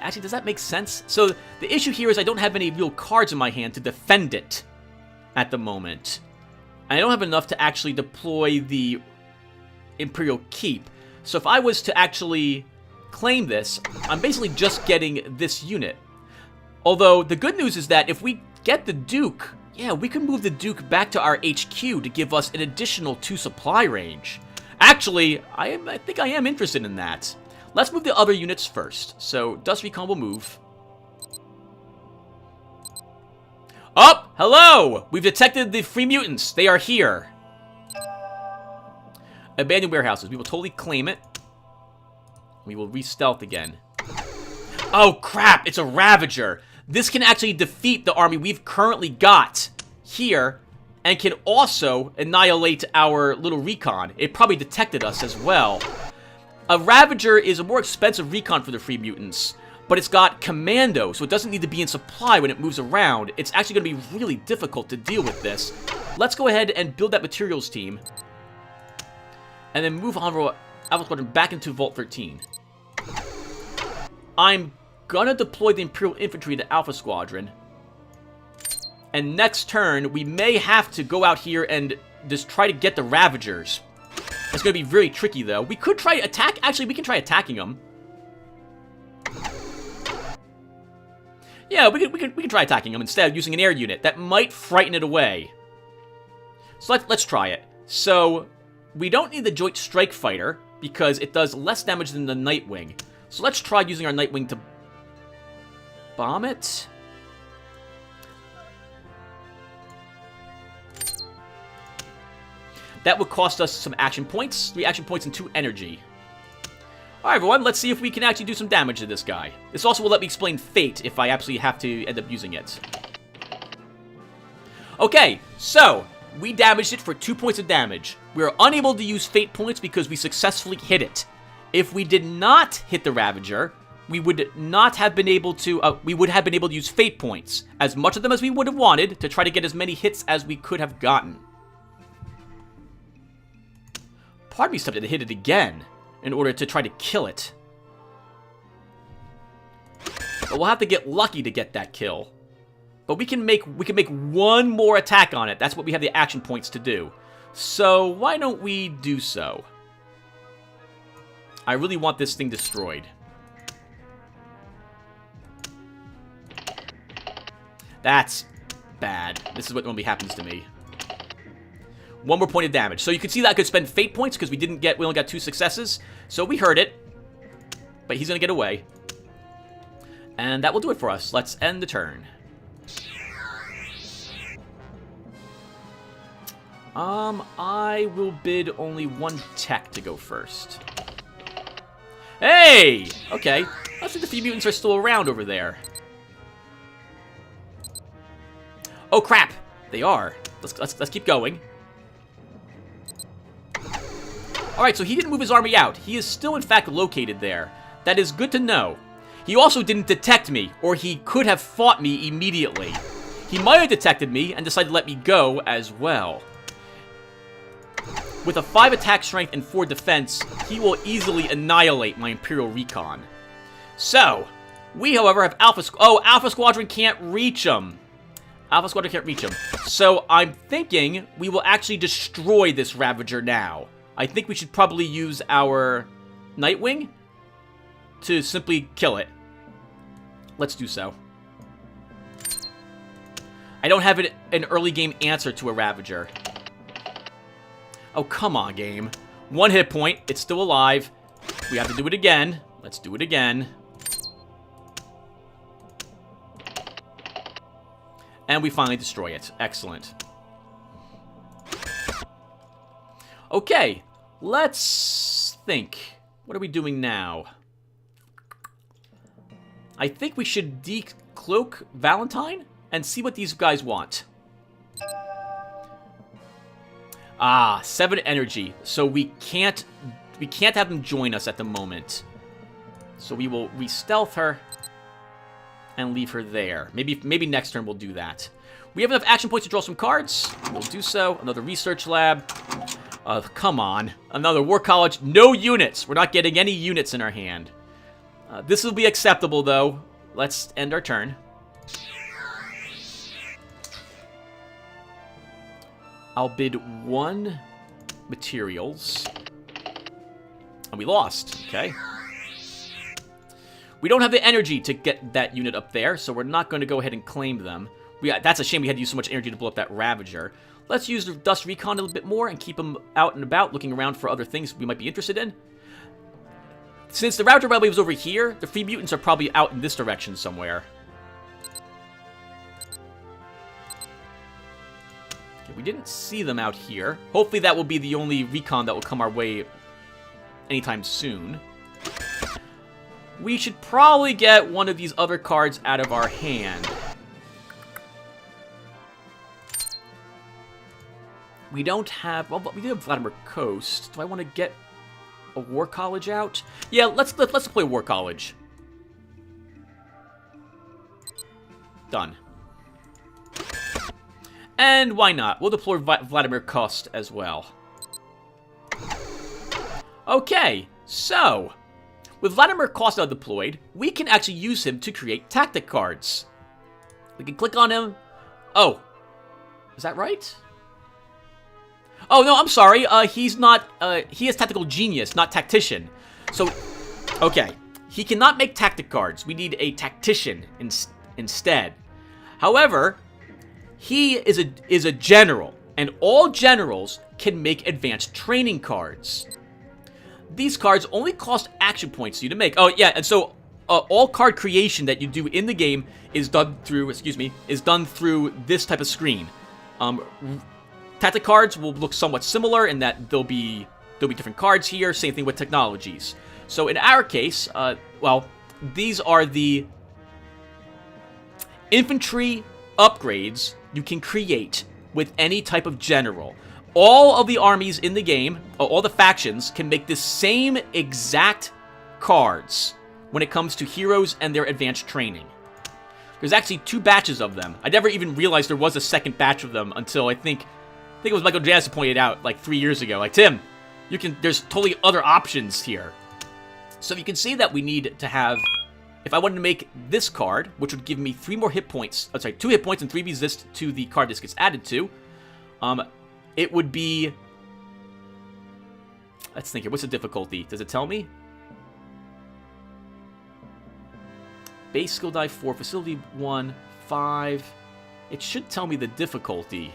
Actually, does that make sense? So, the issue here is I don't have any real cards in my hand to defend it at the moment. And I don't have enough to actually deploy the Imperial Keep. So if I was to actually claim this, I'm basically just getting this unit. Although, the good news is that if we get the Duke, yeah, we can move the Duke back to our HQ to give us an additional 2 supply range. Actually, I think I am interested in that. Let's move the other units first. So, Dust Recon will move. Oh, hello! We've detected the Free Mutants. They are here. Abandoned warehouses. We will totally claim it. We will re-stealth again. Oh, crap! It's a Ravager. This can actually defeat the army we've currently got here, and can also annihilate our little recon. It probably detected us as well. A Ravager is a more expensive recon for the Free Mutants, but it's got commando, so it doesn't need to be in supply when it moves around. It's actually going to be really difficult to deal with this. Let's go ahead and build that materials team, and then move Alpha Squadron back into Vault 13. I'm gonna deploy the Imperial Infantry to Alpha Squadron, and next turn, we may have to go out here and just try to get the Ravagers. It's going to be very tricky, though. We could try attack. Actually, we can try attacking them. Yeah, we can try attacking them instead of using an air unit. That might frighten it away. So let's try it. So we don't need the Joint Strike Fighter because it does less damage than the Nightwing. So let's try using our Nightwing to bomb it. That would cost us some action points. 3 action points and 2 energy. Alright, everyone, let's see if we can actually do some damage to this guy. This also will let me explain Fate if I absolutely have to end up using it. Okay, so we damaged it for 2 points of damage. We are unable to use Fate points because we successfully hit it. If we did not hit the Ravager, we would not have been able to, we would have been able to use Fate points. As much of them as we would have wanted to try to get as many hits as we could have gotten. Part of me is tempted to hit it again in order to try to kill it. But we'll have to get lucky to get that kill. But we can make one more attack on it. That's what we have the action points to do. So why don't we do so? I really want this thing destroyed. That's bad. This is what normally happens to me. 1 more point of damage. So you can see that I could spend Fate points because we only got 2 successes. So we heard it. But he's going to get away. And that will do it for us. Let's end the turn. I will bid only 1 tech to go first. Hey! Okay. Let's see if the Free Mutants are still around over there. Oh, crap! They are. Let's keep going. Alright, so he didn't move his army out. He is still, in fact, located there. That is good to know. He also didn't detect me, or he could have fought me immediately. He might have detected me and decided to let me go as well. With a 5 attack strength and 4 defense, he will easily annihilate my Imperial Recon. So, we, however, have Alpha Squadron can't reach him. Alpha Squadron can't reach him. So, I'm thinking we will actually destroy this Ravager now. I think we should probably use our Nightwing to simply kill it. Let's do so. I don't have an early game answer to a Ravager. Oh, come on, game. 1 hit point. It's still alive. We have to do it again. Let's do it again. And we finally destroy it. Excellent. Okay. Let's think. What are we doing now? I think we should decloak Valentine and see what these guys want. Ah, 7 energy. So we can't have them join us at the moment. So we will re-stealth her and leave her there. Maybe next turn we'll do that. We have enough action points to draw some cards. We'll do so. Another research lab. Come on. Another war college. No units. We're not getting any units in our hand. This will be acceptable, though. Let's end our turn. I'll bid 1 materials. And we lost. Okay. We don't have the energy to get that unit up there, so we're not going to go ahead and claim them. That's a shame we had to use so much energy to blow up that Ravager. Let's use the Dust Recon a little bit more and keep them out and about, looking around for other things we might be interested in. Since the Ravager Rebel was over here, the Free Mutants are probably out in this direction somewhere. Okay, we didn't see them out here. Hopefully that will be the only recon that will come our way anytime soon. We should probably get one of these other cards out of our hand. We don't have... Well, we do have Vladimir Coast. Do I want to get a War College out? Yeah, let's play War College. Done. And why not? We'll deploy Vladimir Coast as well. Okay, so... with Vladimir Cost now deployed, we can actually use him to create tactic cards. We can click on him. Oh. Is that right? Oh, no, I'm sorry. He's not... he is Tactical Genius, not Tactician. So, okay. He cannot make tactic cards. We need a Tactician instead. However, he is a general. And all generals can make advanced training cards. These cards only cost action points for you to make. Oh, yeah, and so all card creation that you do in the game is done through, this type of screen. Tactic cards will look somewhat similar in that there'll be different cards here. Same thing with technologies. So in our case, well, these are the infantry upgrades you can create with any type of general. All of the armies in the game, all the factions, can make the same exact cards when it comes to heroes and their advanced training. There's actually 2 batches of them. I never even realized there was a second batch of them until I think it was Michael Jansen pointed out like 3 years ago. Like, Tim, there's totally other options here. So you can see that we need to have, if I wanted to make this card, which would give me 3 more hit points, 2 hit points and 3 resist to the card this gets added to, it would be, let's think here, what's the difficulty? Does it tell me? Base skill die 4, facility 1, 5. It should tell me the difficulty.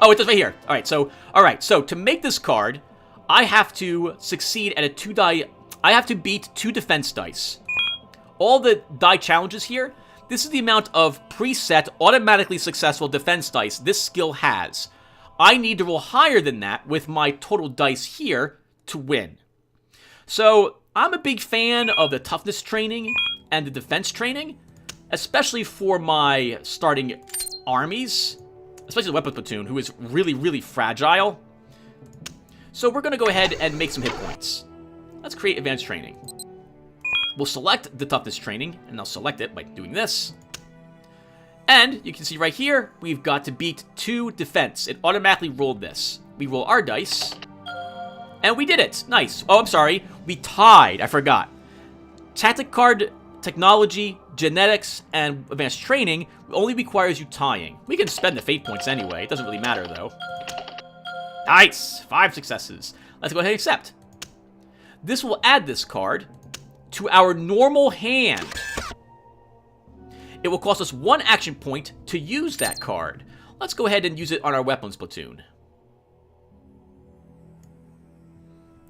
Oh, it does right here. Alright, so to make this card, I have to succeed at a 2 die, I have to beat 2 defense dice. All the die challenges here, this is the amount of preset, automatically successful defense dice this skill has. I need to roll higher than that with my total dice here to win. So, I'm a big fan of the toughness training and the defense training, especially for my starting armies, especially the weapons platoon, who is really, really fragile. So we're going to go ahead and make some hit points. Let's create advanced training. We'll select the toughness training, and I'll select it by doing this. And you can see right here, we've got to beat 2 defense. It automatically rolled this. We roll our dice, and we did it. Nice. Oh, I'm sorry. We tied. I forgot. Tactic card, technology, genetics, and advanced training only requires you tying. We can spend the fate points anyway. It doesn't really matter, though. Nice. 5 successes. Let's go ahead and accept. This will add this card to our normal hand. It will cost us 1 action point to use that card. Let's go ahead and use it on our weapons platoon.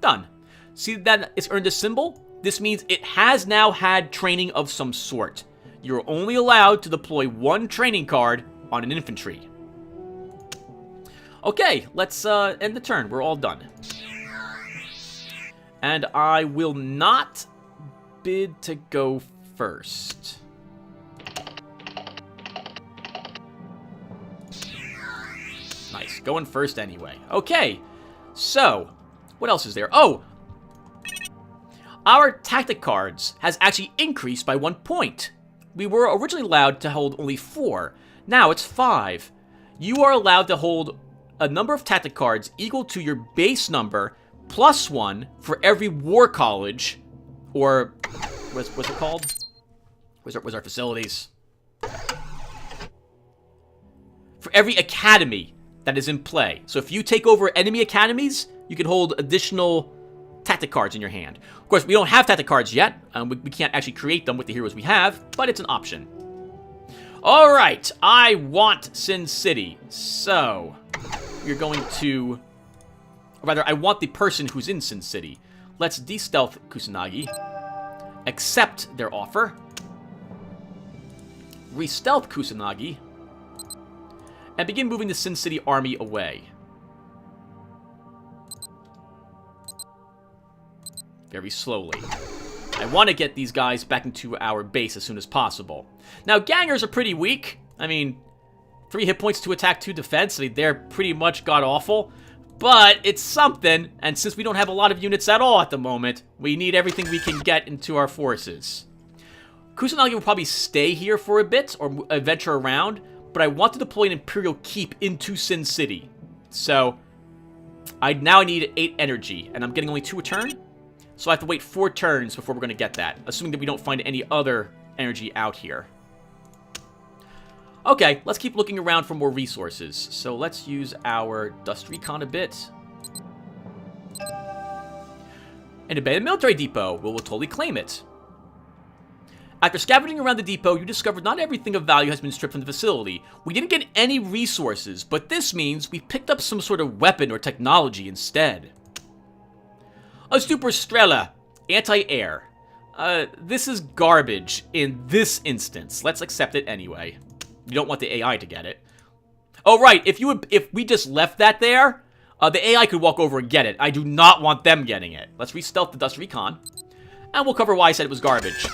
Done. See that it's earned a symbol? This means it has now had training of some sort. You're only allowed to deploy 1 training card on an infantry. Okay, let's end the turn. We're all done. And I will not bid to go first. Nice. Going first anyway. Okay. So, what else is there? Oh! Our tactic cards has actually increased by 1 point. We were originally allowed to hold only 4. Now it's 5. You are allowed to hold a number of tactic cards equal to your base number plus 1 for every war college, or what's it called? Where's our facilities? For every academy that is in play. So if you take over enemy academies, you can hold additional tactic cards in your hand. Of course, we don't have tactic cards yet. We can't actually create them with the heroes we have, but it's an option. Alright, I want Sin City. So, you're going to... Or rather, I want the person who's in Sin City. Let's de-stealth Kusanagi. Accept their offer. Re-stealth Kusanagi. And begin moving the Sin City army away. Very slowly. I want to get these guys back into our base as soon as possible. Now, gangers are pretty weak. I mean, 3 hit points, 2 attack, 2 defense. I mean, they're pretty much god-awful. But it's something, and since we don't have a lot of units at all at the moment, we need everything we can get into our forces. Kusanagi will probably stay here for a bit, or venture around, but I want to deploy an Imperial Keep into Sin City. So, I need 8 energy, and I'm getting only 2 a turn. So I have to wait 4 turns before we're going to get that, assuming that we don't find any other energy out here. Okay, let's keep looking around for more resources. So let's use our Dust Recon a bit. An abandoned military depot. We'll totally claim it. After scavenging around the depot, you discovered not everything of value has been stripped from the facility. We didn't get any resources, but this means we picked up some sort of weapon or technology instead. A Super Strela, anti-air. This is garbage in this instance. Let's accept it anyway. You don't want the AI to get it. Oh, right. If we just left that there, the AI could walk over and get it. I do not want them getting it. Let's re-stealth the Dust Recon. And we'll cover why I said it was garbage.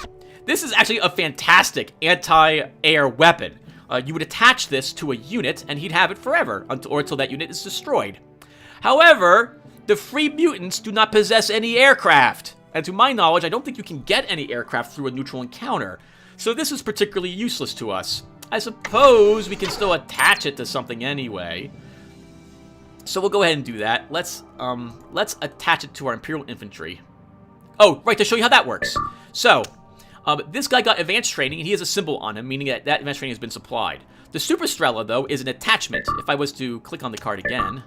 This is actually a fantastic anti-air weapon. You would attach this to a unit, and he'd have it forever, until that unit is destroyed. However, the free mutants do not possess any aircraft. And to my knowledge, I don't think you can get any aircraft through a neutral encounter. So this is particularly useless to us. I suppose we can still attach it to something anyway. So we'll go ahead and do that. Let's attach it to our Imperial Infantry. Oh, right, to show you how that works. So, this guy got advanced training, and he has a symbol on him, meaning that advanced training has been supplied. The Super Strela, though, is an attachment. If I was to click on the card again,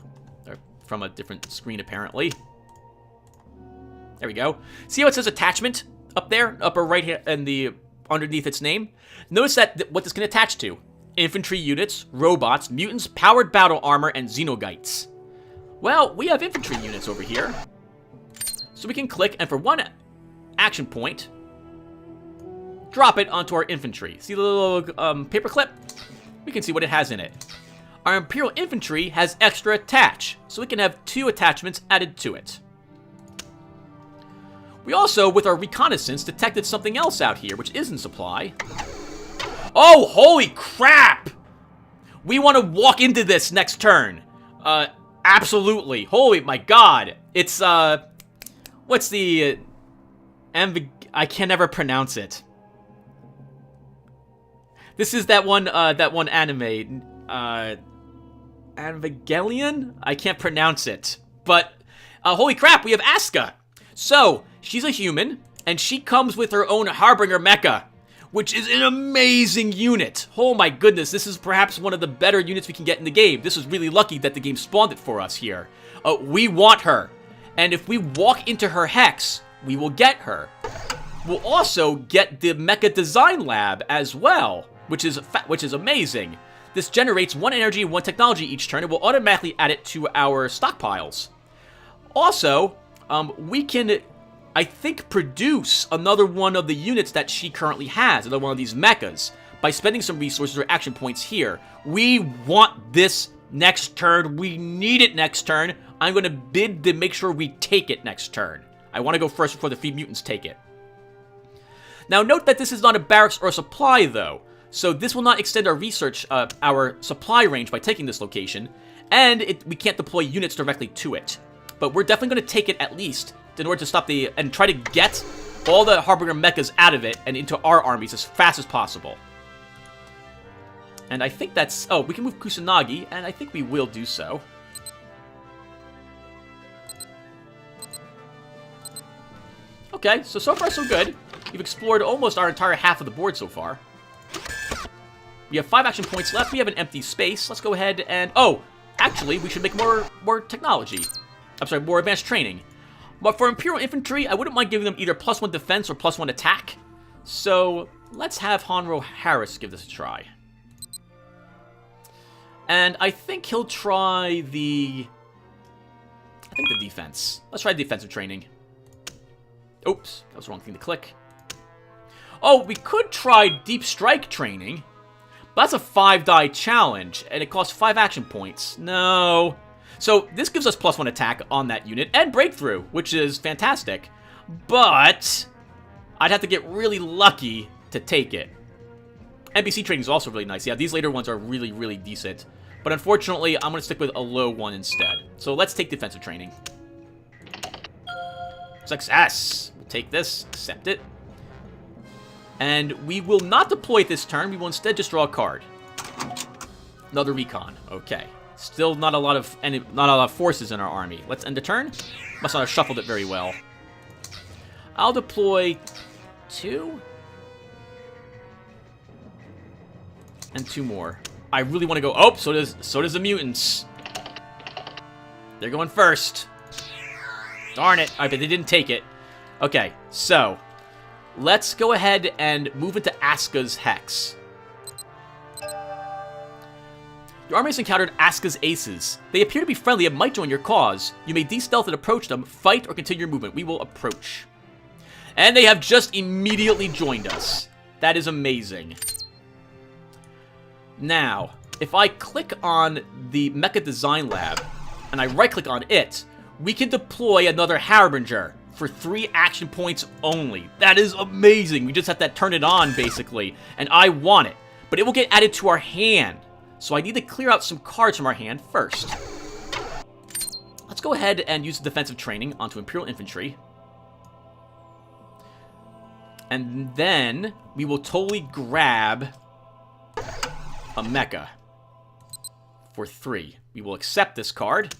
or from a different screen, apparently. There we go. See how it says attachment up there, upper right hand, and underneath its name? Notice that what this can attach to: infantry units, robots, mutants, powered battle armor, and xenogites. Well, we have infantry units over here. So we can click, and for 1 action point, drop it onto our infantry. See the little paperclip? We can see what it has in it. Our Imperial Infantry has extra attach, so we can have 2 attachments added to it. We also, with our reconnaissance, detected something else out here, which is in supply. Oh, holy crap! We want to walk into this next turn. Absolutely. Holy my god. It's, what's the, I can never pronounce it. This is that one anime, Armageddon? I can't pronounce it. But, holy crap, we have Asuka. So, she's a human, and she comes with her own Harbinger mecha, which is an amazing unit. Oh my goodness, this is perhaps one of the better units we can get in the game. This is really lucky that the game spawned it for us here. We want her. And if we walk into her hex, we will get her. We'll also get the Mecha Design Lab as well, which is amazing. This generates 1 energy and 1 technology each turn, and we'll automatically add it to our stockpiles. Also, we can, I think, produce another one of the units that she currently has, another one of these mechas, by spending some resources or action points here. We want this next turn. We need it next turn. I'm going to bid to make sure we take it next turn. I want to go first before the free mutants take it. Now, note that this is not a barracks or a supply, though. So this will not extend our research, our supply range by taking this location. And we can't deploy units directly to it. But we're definitely going to take it at least in order to stop and try to get all the Harbinger mechas out of it and into our armies as fast as possible. And I think that's... Oh, we can move Kusanagi, and I think we will do so. Okay, so far so good. We've explored almost our entire half of the board so far. We have 5 action points left. We have an empty space. Let's go ahead and... Oh, actually, we should make more technology. I'm sorry, more advanced training. But for Imperial Infantry, I wouldn't mind giving them either +1 defense or +1 attack. So let's have Honro Harris give this a try. And I think he'll try the defense. Let's try defensive training. Oops, that was the wrong thing to click. Oh, we could try deep strike training. But that's a 5-die challenge, and it costs 5 action points. No. So this gives us +1 attack on that unit, and breakthrough, which is fantastic. But I'd have to get really lucky to take it. NBC training is also really nice. Yeah, these later ones are really, really decent. But unfortunately, I'm going to stick with a low one instead. So let's take defensive training. Success! We'll take this, accept it. And we will not deploy it this turn. We will instead just draw a card. Another recon. Okay. Still not a lot of forces in our army. Let's end the turn. Must not have shuffled it very well. I'll deploy 2. And 2 more. I really want to go... Oh, so does the mutants. They're going first. Darn it. I bet they didn't take it. Okay, so... Let's go ahead and move into Aska's Hex. Your army has encountered Aska's Aces. They appear to be friendly and might join your cause. You may de-stealth and approach them, fight, or continue your movement. We will approach. And they have just immediately joined us. That is amazing. Now, if I click on the Mecha Design Lab, and I right-click on it, we can deploy another Harbinger for 3 action points only. That is amazing. We just have to turn it on, basically. And I want it. But it will get added to our hand. So I need to clear out some cards from our hand first. Let's go ahead and use the defensive training onto Imperial Infantry. And then we will totally grab a mecha for 3. We will accept this card.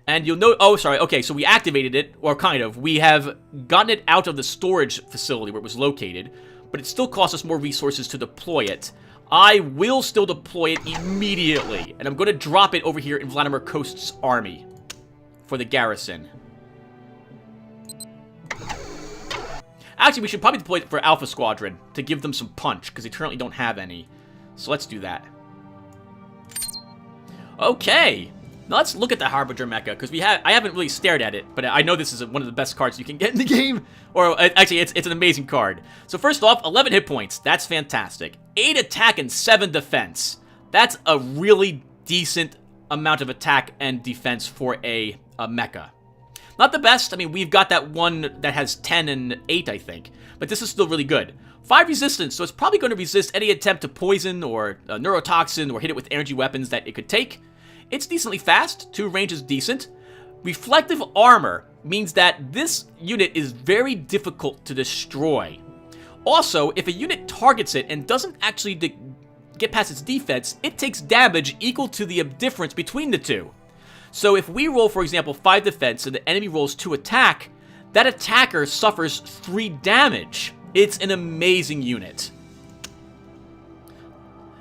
And you'll note, oh, sorry, okay, so we activated it, or kind of. We have gotten it out of the storage facility where it was located, but it still costs us more resources to deploy it. I will still deploy it immediately, and I'm going to drop it over here in Vladimir Kost's army for the garrison. Actually, we should probably deploy it for Alpha Squadron to give them some punch, because they currently don't have any. So let's do that. Okay. Now let's look at the Harbinger mecha, because I haven't really stared at it, but I know this is one of the best cards you can get in the game. Or, actually, it's an amazing card. So first off, 11 hit points. That's fantastic. 8 attack and 7 defense. That's a really decent amount of attack and defense for a mecha. Not the best. I mean, we've got that one that has 10 and 8, I think. But this is still really good. 5 resistance, so it's probably going to resist any attempt to poison or neurotoxin or hit it with energy weapons that it could take. It's decently fast. 2 range is decent. Reflective armor means that this unit is very difficult to destroy. Also, if a unit targets it and doesn't actually get past its defense, it takes damage equal to the difference between the two. So if we roll, for example, 5 defense and the enemy rolls 2 attack, that attacker suffers 3 damage. It's an amazing unit.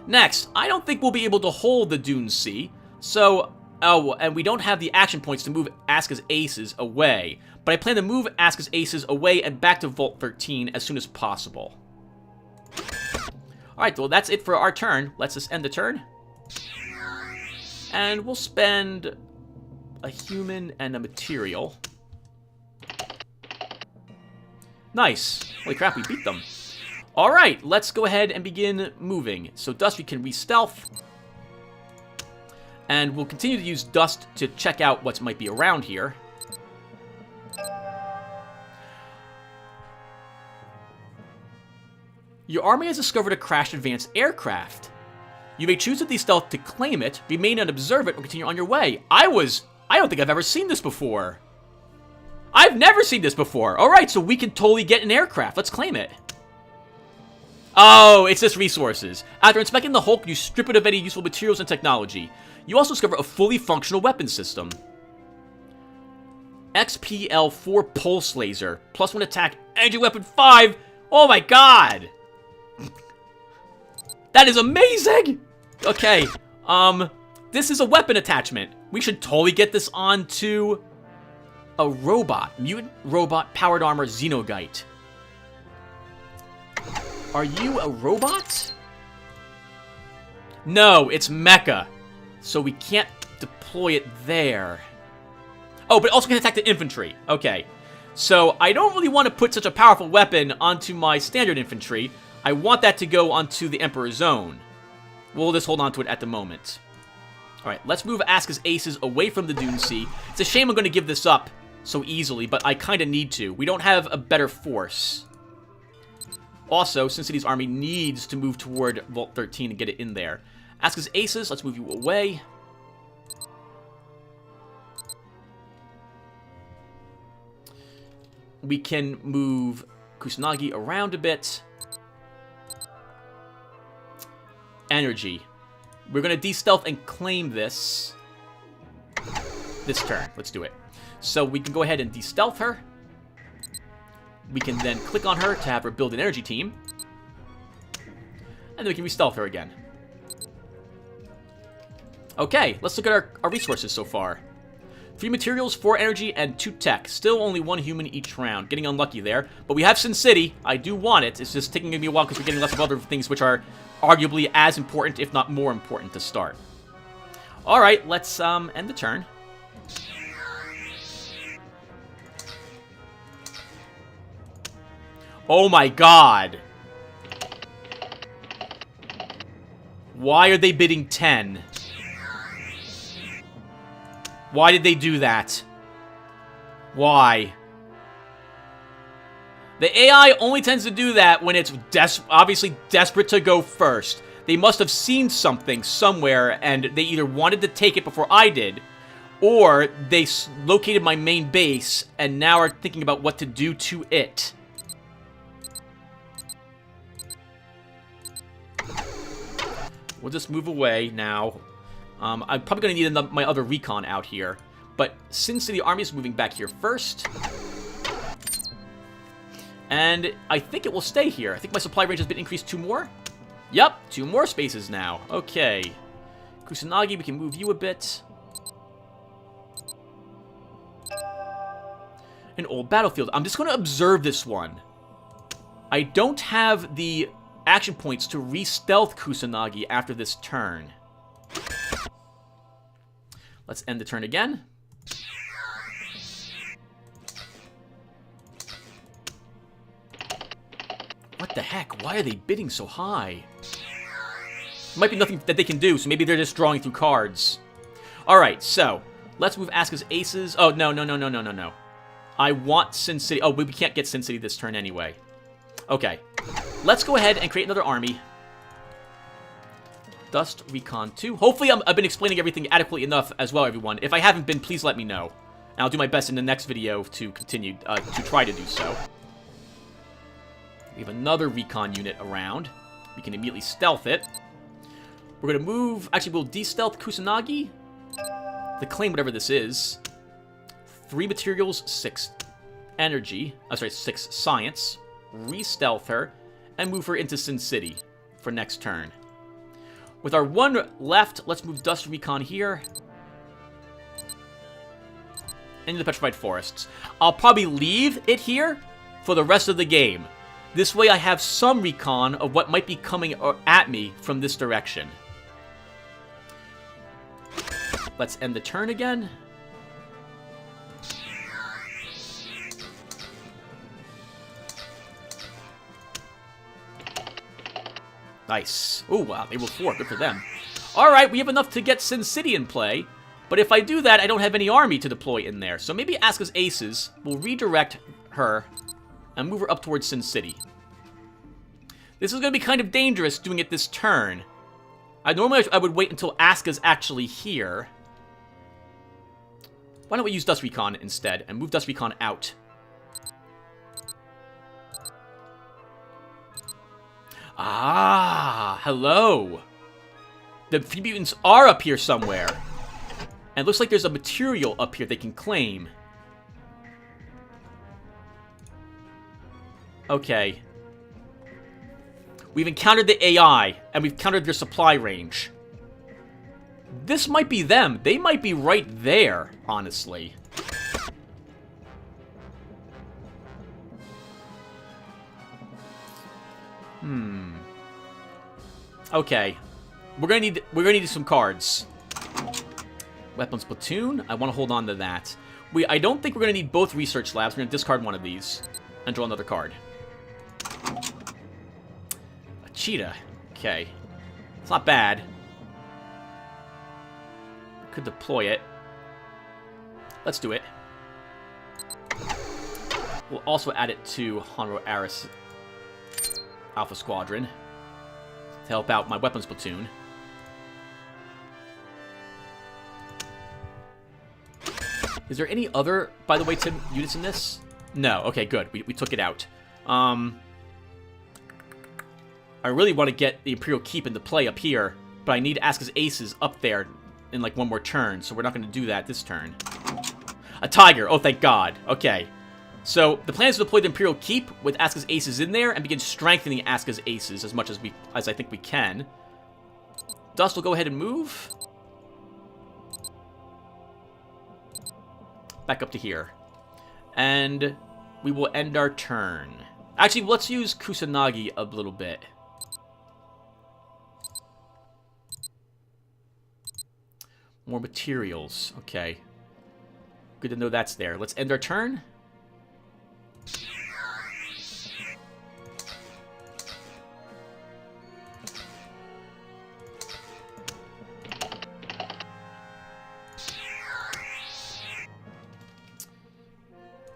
Next, I don't think we'll be able to hold the Dune Sea. So, oh, and we don't have the action points to move Aska's Aces away. But I plan to move Aska's Aces away and back to Vault 13 as soon as possible. Alright, well, that's it for our turn. Let's just end the turn. And we'll spend a human and a material. Nice. Holy crap, we beat them. Alright, let's go ahead and begin moving. So Dust, we can re-stealth. And we'll continue to use Dust to check out what might be around here. Your army has discovered a crashed advanced aircraft. You may choose to de-stealth to claim it, remain and observe it, or continue on your way. I don't think I've ever seen this before. I've never seen this before. Alright, so we can totally get an aircraft. Let's claim it. Oh, it's just resources. After inspecting the Hulk, you strip it of any useful materials and technology. You also discover a fully functional weapon system. XPL-4 Pulse Laser. +1 attack, energy weapon 5. Oh my god! That is amazing! Okay, this is a weapon attachment. We should totally get this onto a robot. Mutant robot powered armor Xenogite. Are you a robot? No, it's mecha. So we can't deploy it there. Oh, but it also can attack the infantry. Okay. So I don't really want to put such a powerful weapon onto my standard infantry. I want that to go onto the Emperor's Own. We'll just hold on to it at the moment. Alright, let's move Aska's aces away from the Dune Sea. It's a shame I'm going to give this up so easily, but I kind of need to. We don't have a better force. Also, Sin City's army needs to move toward Vault 13 and get it in there. Aska's aces, let's move you away. We can move Kusanagi around a bit. Energy. We're going to de-stealth and claim this turn. Let's do it. So we can go ahead and de-stealth her. We can then click on her to have her build an energy team. And then we can re-stealth her again. Okay, let's look at our resources so far. 3 materials, 4 energy, and 2 tech. Still only 1 human each round. Getting unlucky there. But we have Sin City. I do want it. It's just taking me a while because we're getting lots of other things which are arguably as important, if not more important, to start. Alright, let's end the turn. Oh my god! Why are they bidding 10? Why did they do that? Why? The AI only tends to do that when it's obviously desperate to go first. They must have seen something somewhere, and they either wanted to take it before I did, or they located my main base, and now are thinking about what to do to it. We'll just move away now. I'm probably going to need my other recon out here. But Sin City Army is moving back here first. And I think it will stay here. I think my supply range has been increased 2 more. Yep, 2 more spaces now. Okay. Kusanagi, we can move you a bit. An old battlefield. I'm just going to observe this one. I don't have the action points to re-stealth Kusanagi after this turn. Let's end the turn again. What the heck? Why are they bidding so high? Might be nothing that they can do, so maybe they're just drawing through cards. Alright, so let's move Aska's aces. Oh, no. I want Sin City. Oh, we can't get Sin City this turn anyway. Okay. Let's go ahead and create another army. Dust Recon 2. Hopefully I've been explaining everything adequately enough as well, everyone. If I haven't been, please let me know. And I'll do my best in the next video to continue, to try to do so. We have another Recon unit around. We can immediately stealth it. We're going to move... Actually, we'll de-stealth Kusanagi. To claim whatever this is. 3 materials, 6 energy. I'm sorry, 6 science. Re-stealth her. And move her into Sin City for next turn. With our 1 left, let's move Dust Recon here. Into the Petrified Forests. I'll probably leave it here for the rest of the game. This way I have some recon of what might be coming at me from this direction. Let's end the turn again. Nice. Oh, wow. They rolled 4. Good for them. Alright, we have enough to get Sin City in play. But if I do that, I don't have any army to deploy in there. So maybe Aska's aces will redirect her and move her up towards Sin City. This is going to be kind of dangerous doing it this turn. Normally I would wait until Aska's actually here. Why don't we use Dust Recon instead and move Dust Recon out? Ah, hello. The free mutants are up here somewhere. And it looks like there's a material up here they can claim. Okay. We've encountered the AI, and we've countered their supply range. This might be them. They might be right there, honestly. Okay. We're gonna need some cards. Weapons platoon. I want to hold on to that. I don't think we're gonna need both research labs. We're gonna discard one of these and draw another card. A cheetah. Okay. It's not bad. Could deploy it. Let's do it. We'll also add it to Honro Aris Alpha Squadron to help out my weapons platoon. Is there any other, by the way, Tim, units in this? No. Okay, good. We took it out. I really want to get the Imperial Keep into play up here, but I need Aska's Aces up there in, like, one more turn, so we're not going to do that this turn. A Tiger. Oh, thank God. Okay. So, the plan is to deploy the Imperial Keep with Aska's Aces in there and begin strengthening Aska's Aces as much as I think we can. Dust will go ahead and move. Back up to here. And we will end our turn. Actually, let's use Kusanagi a little bit. More materials. Okay. Good to know that's there. Let's end our turn.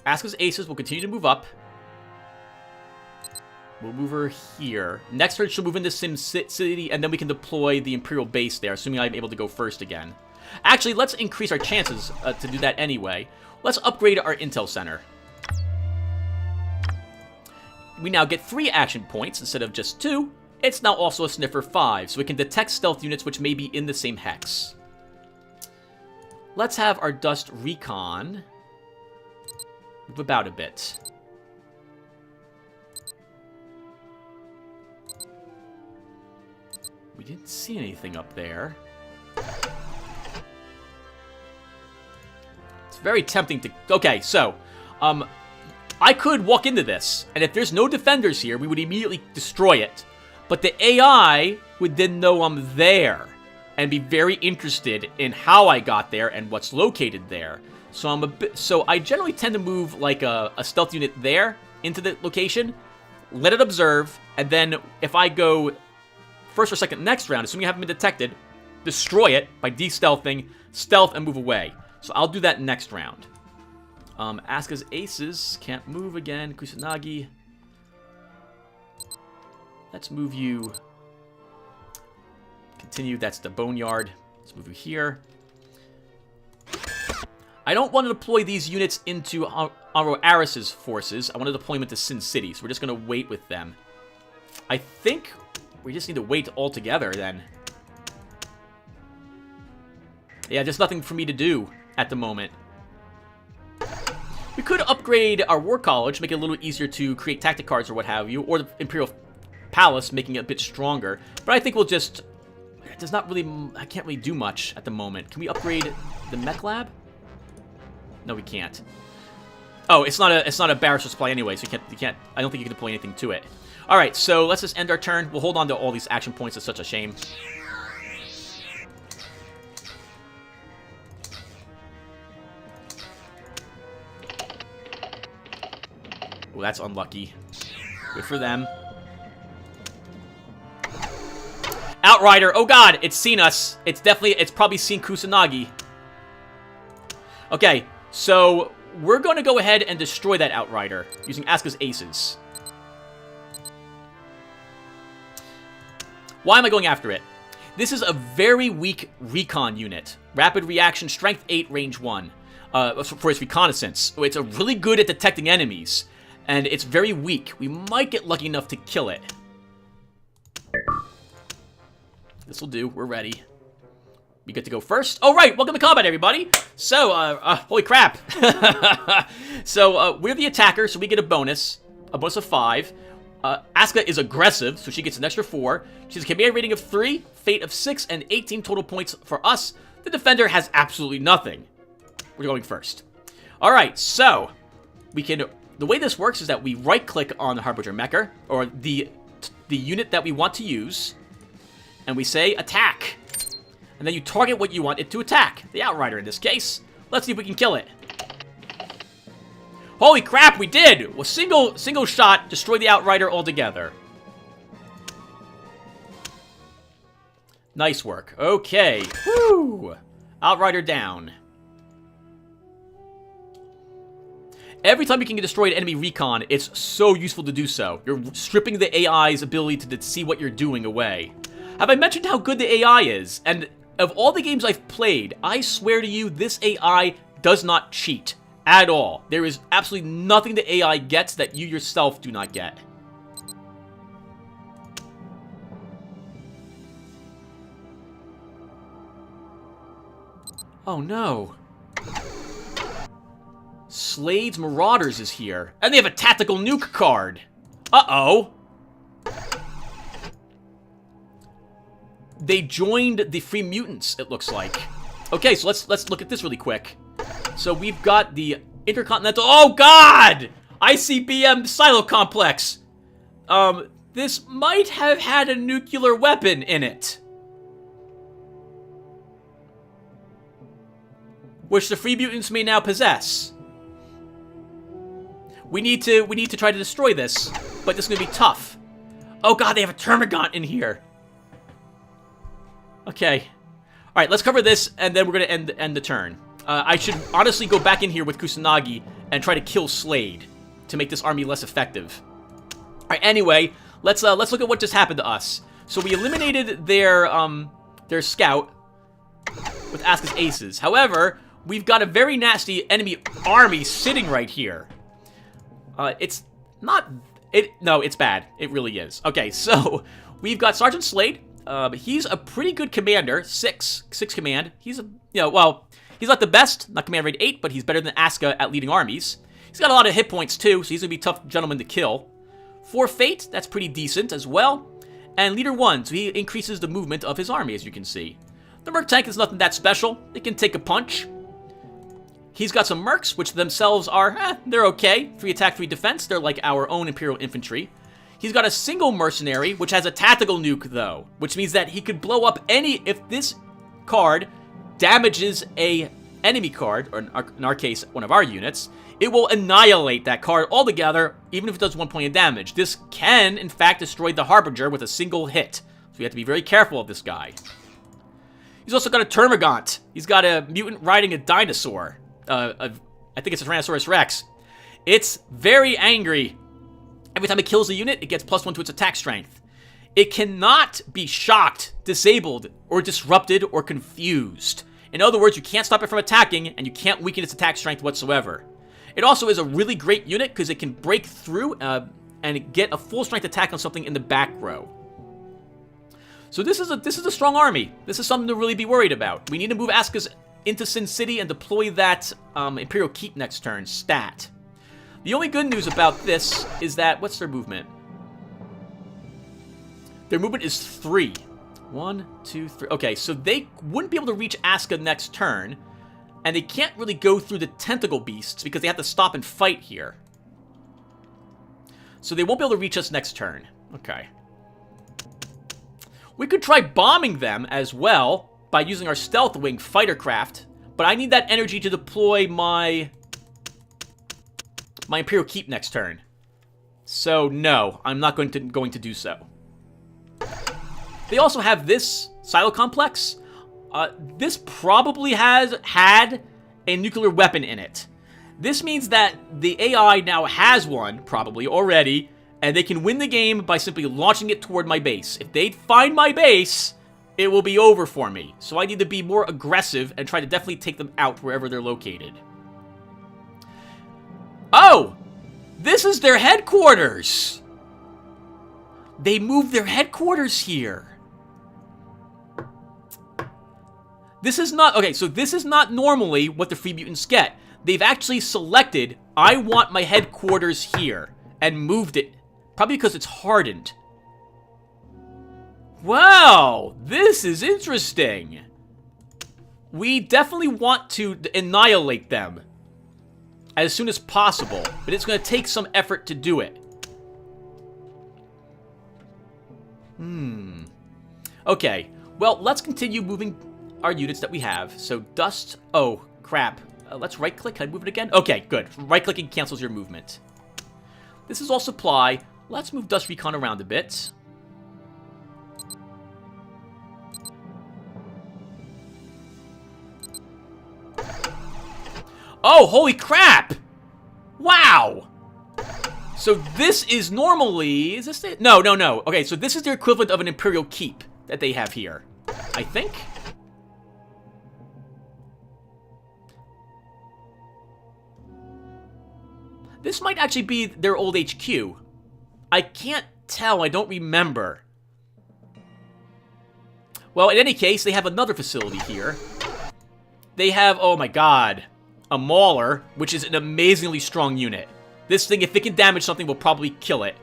Aska's Aces will continue to move up. We'll move her here. Next turn, she'll move into Sim City, and then we can deploy the Imperial base there, assuming I'm able to go first again. Actually, let's increase our chances to do that anyway. Let's upgrade our Intel Center. We now get 3 action points instead of just 2. It's now also a Sniffer 5, so we can detect stealth units which may be in the same hex. Let's have our Dust Recon move about a bit. We didn't see anything up there. It's very tempting to... Okay, so, I could walk into this, and if there's no defenders here, we would immediately destroy it. But the AI would then know I'm there, and be very interested in how I got there and what's located there. So I generally tend to move like a stealth unit there into the location, let it observe, and then if I go first or second next round, assuming I haven't been detected, destroy it by de-stealthing, stealth, and move away. So I'll do that next round. Aska's Aces can't move again. Kusanagi. Let's move you. Continue. That's the Boneyard. Let's move you here. I don't want to deploy these units into Honro Aris's forces. I want to deploy them into Sin City, so we're just going to wait with them. I think we just need to wait altogether, then. Yeah, there's nothing for me to do at the moment. We could upgrade our War College, make it a little easier to create tactic cards or what have you, or the Imperial Palace, making it a bit stronger. But I think we'll just... There's not really... I can't really do much at the moment. Can we upgrade the Mech Lab? No, we can't. Oh, it's not a barrister supply anyway, so you can't. I don't think you can deploy anything to it. All right, so let's just end our turn. We'll hold on to all these action points. It's such a shame. Oh, that's unlucky. Good for them. Outrider. Oh God, it's seen us. It's probably seen Kusanagi. Okay. So, we're going to go ahead and destroy that Outrider using Aska's Aces. Why am I going after it? This is a very weak recon unit. Rapid reaction, strength 8, range 1. For its reconnaissance. It's really good at detecting enemies. And it's very weak. We might get lucky enough to kill it. This'll do. We're ready. We get to go first. Oh, right. Welcome to combat, everybody. So, holy crap. So, we're the attacker, so we get a bonus of 5. Asuka is aggressive, so she gets an extra 4. She has a command rating of 3, fate of 6, and 18 total points for us. The defender has absolutely nothing. We're going first. Alright, so, we can... The way this works is that we right-click on the Harbinger Mecha, or the unit that we want to use, and we say, attack. And then you target what you want it to attack. The Outrider, in this case. Let's see if we can kill it. Holy crap, we did! Well, single shot, destroy the Outrider altogether. Nice work. Okay. Woo! Outrider down. Every time you can destroy an enemy recon, it's so useful to do so. You're stripping the AI's ability to see what you're doing away. Have I mentioned how good the AI is? And of all the games I've played, I swear to you, this AI does not cheat. At all. There is absolutely nothing the AI gets that you yourself do not get. Oh no. Slade's Marauders is here. And they have a tactical nuke card. Uh-oh. They joined the Free Mutants, it looks like. Okay, so let's look at this really quick. So we've got the Intercontinental... Oh, God! ICBM Silo Complex. This might have had a nuclear weapon in it. Which the Free Mutants may now possess. We need to try to destroy this, but this is gonna be tough. Oh God, they have a Termagant in here. Okay. Alright, let's cover this, and then we're gonna end the turn. I should honestly go back in here with Kusanagi and try to kill Slade to make this army less effective. Alright, anyway, let's look at what just happened to us. So we eliminated their scout with Asuka's aces. However, we've got a very nasty enemy army sitting right here. It's not... No, it's bad. It really is. Okay, so we've got Sergeant Slade. He's a pretty good commander. 6 command. He's a... well... He's not the best, not command rate 8, but he's better than Asuka at leading armies. He's got a lot of hit points too, so he's gonna be a tough gentleman to kill. 4 fate, that's pretty decent as well. And leader 1, so he increases the movement of his army, as you can see. The Merc tank is nothing that special. It can take a punch. He's got some Mercs, which themselves are, they're okay. 3 attack, 3 defense. They're like our own Imperial infantry. He's got a single mercenary, which has a tactical nuke, though. Which means that he could blow up any... If this card damages a enemy card, or in our case, one of our units, it will annihilate that card altogether, even if it does 1 point of damage. This can, in fact, destroy the Harbinger with a single hit. So we have to be very careful of this guy. He's also got a Termagant. He's got a mutant riding a dinosaur. I think it's a Tyrannosaurus Rex. It's very angry. Every time it kills a unit, it gets +1 to its attack strength. It cannot be shocked, disabled, or disrupted, or confused. In other words, you can't stop it from attacking, and you can't weaken its attack strength whatsoever. It also is a really great unit, because it can break through and get a full strength attack on something in the back row. So this is a strong army. This is something to really be worried about. We need to move Asuka's into Sin City and deploy that Imperial Keep next turn stat. The only good news about this is that... What's their movement? Their movement is 3. 1, 2, 3. Okay, so they wouldn't be able to reach Asuka next turn. And they can't really go through the tentacle beasts because they have to stop and fight here. So they won't be able to reach us next turn. Okay. We could try bombing them as well by using our Stealth Wing fighter craft. But I need that energy to deploy my Imperial Keep next turn. So no, I'm not going to do so. They also have this silo complex. This probably has had a nuclear weapon in it. This means that the AI now has one, probably already, And they can win the game by simply launching it toward my base. If they find my base, it will be over for me. So I need to be more aggressive and try to definitely take them out wherever they're located. Oh! This is their headquarters! They moved their headquarters here. This is not... Okay, so this is not normally what the Free Mutants get. They've actually selected, I want my headquarters here, and moved it. Probably because it's hardened. Wow, this is interesting. We definitely want to annihilate them as soon as possible, but it's going to take some effort to do it. Okay, well, let's continue moving our units that we have. So, dust... Oh, crap. Let's right-click. Can I move it again? Okay, good. Right-clicking cancels your movement. This is all supply. Let's move Dust Recon around a bit. Oh, holy crap! Wow! So this is normally... Is this it? No. Okay, so this is their equivalent of an Imperial Keep that they have here. I think? This might actually be their old HQ. I can't tell. I don't remember. Well, in any case, they have another facility here. They have, oh my god, a Mauler, which is an amazingly strong unit. This thing, if it can damage something, will probably kill it.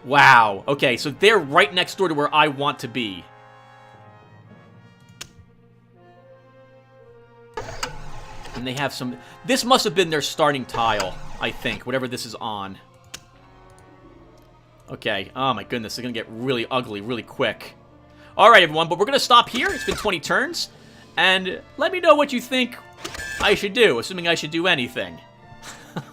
Wow. Okay, so they're right next door to where I want to be. And they have some... This must have been their starting tile, I think, whatever this is on. Okay. Oh my goodness, they're gonna get really ugly really quick. Alright, everyone, but we're gonna stop here. It's been 20 turns. And let me know what you think I should do, assuming I should do anything.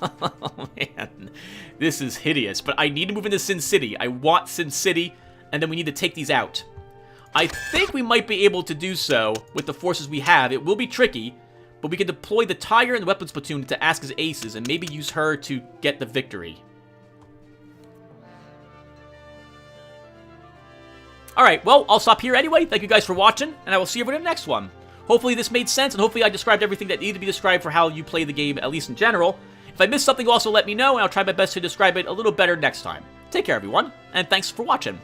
Oh, man. This is hideous, but I need to move into Sin City. I want Sin City, and then we need to take these out. I think we might be able to do so with the forces we have. It will be tricky, but we can deploy the Tiger and the Weapons Platoon to Aska's aces and maybe use her to get the victory. Alright, well, I'll stop here anyway. Thank you guys for watching, and I will see you in the next one. Hopefully this made sense, and hopefully I described everything that needed to be described for how you play the game, at least in general. If I missed something, also let me know, and I'll try my best to describe it a little better next time. Take care, everyone, and thanks for watching.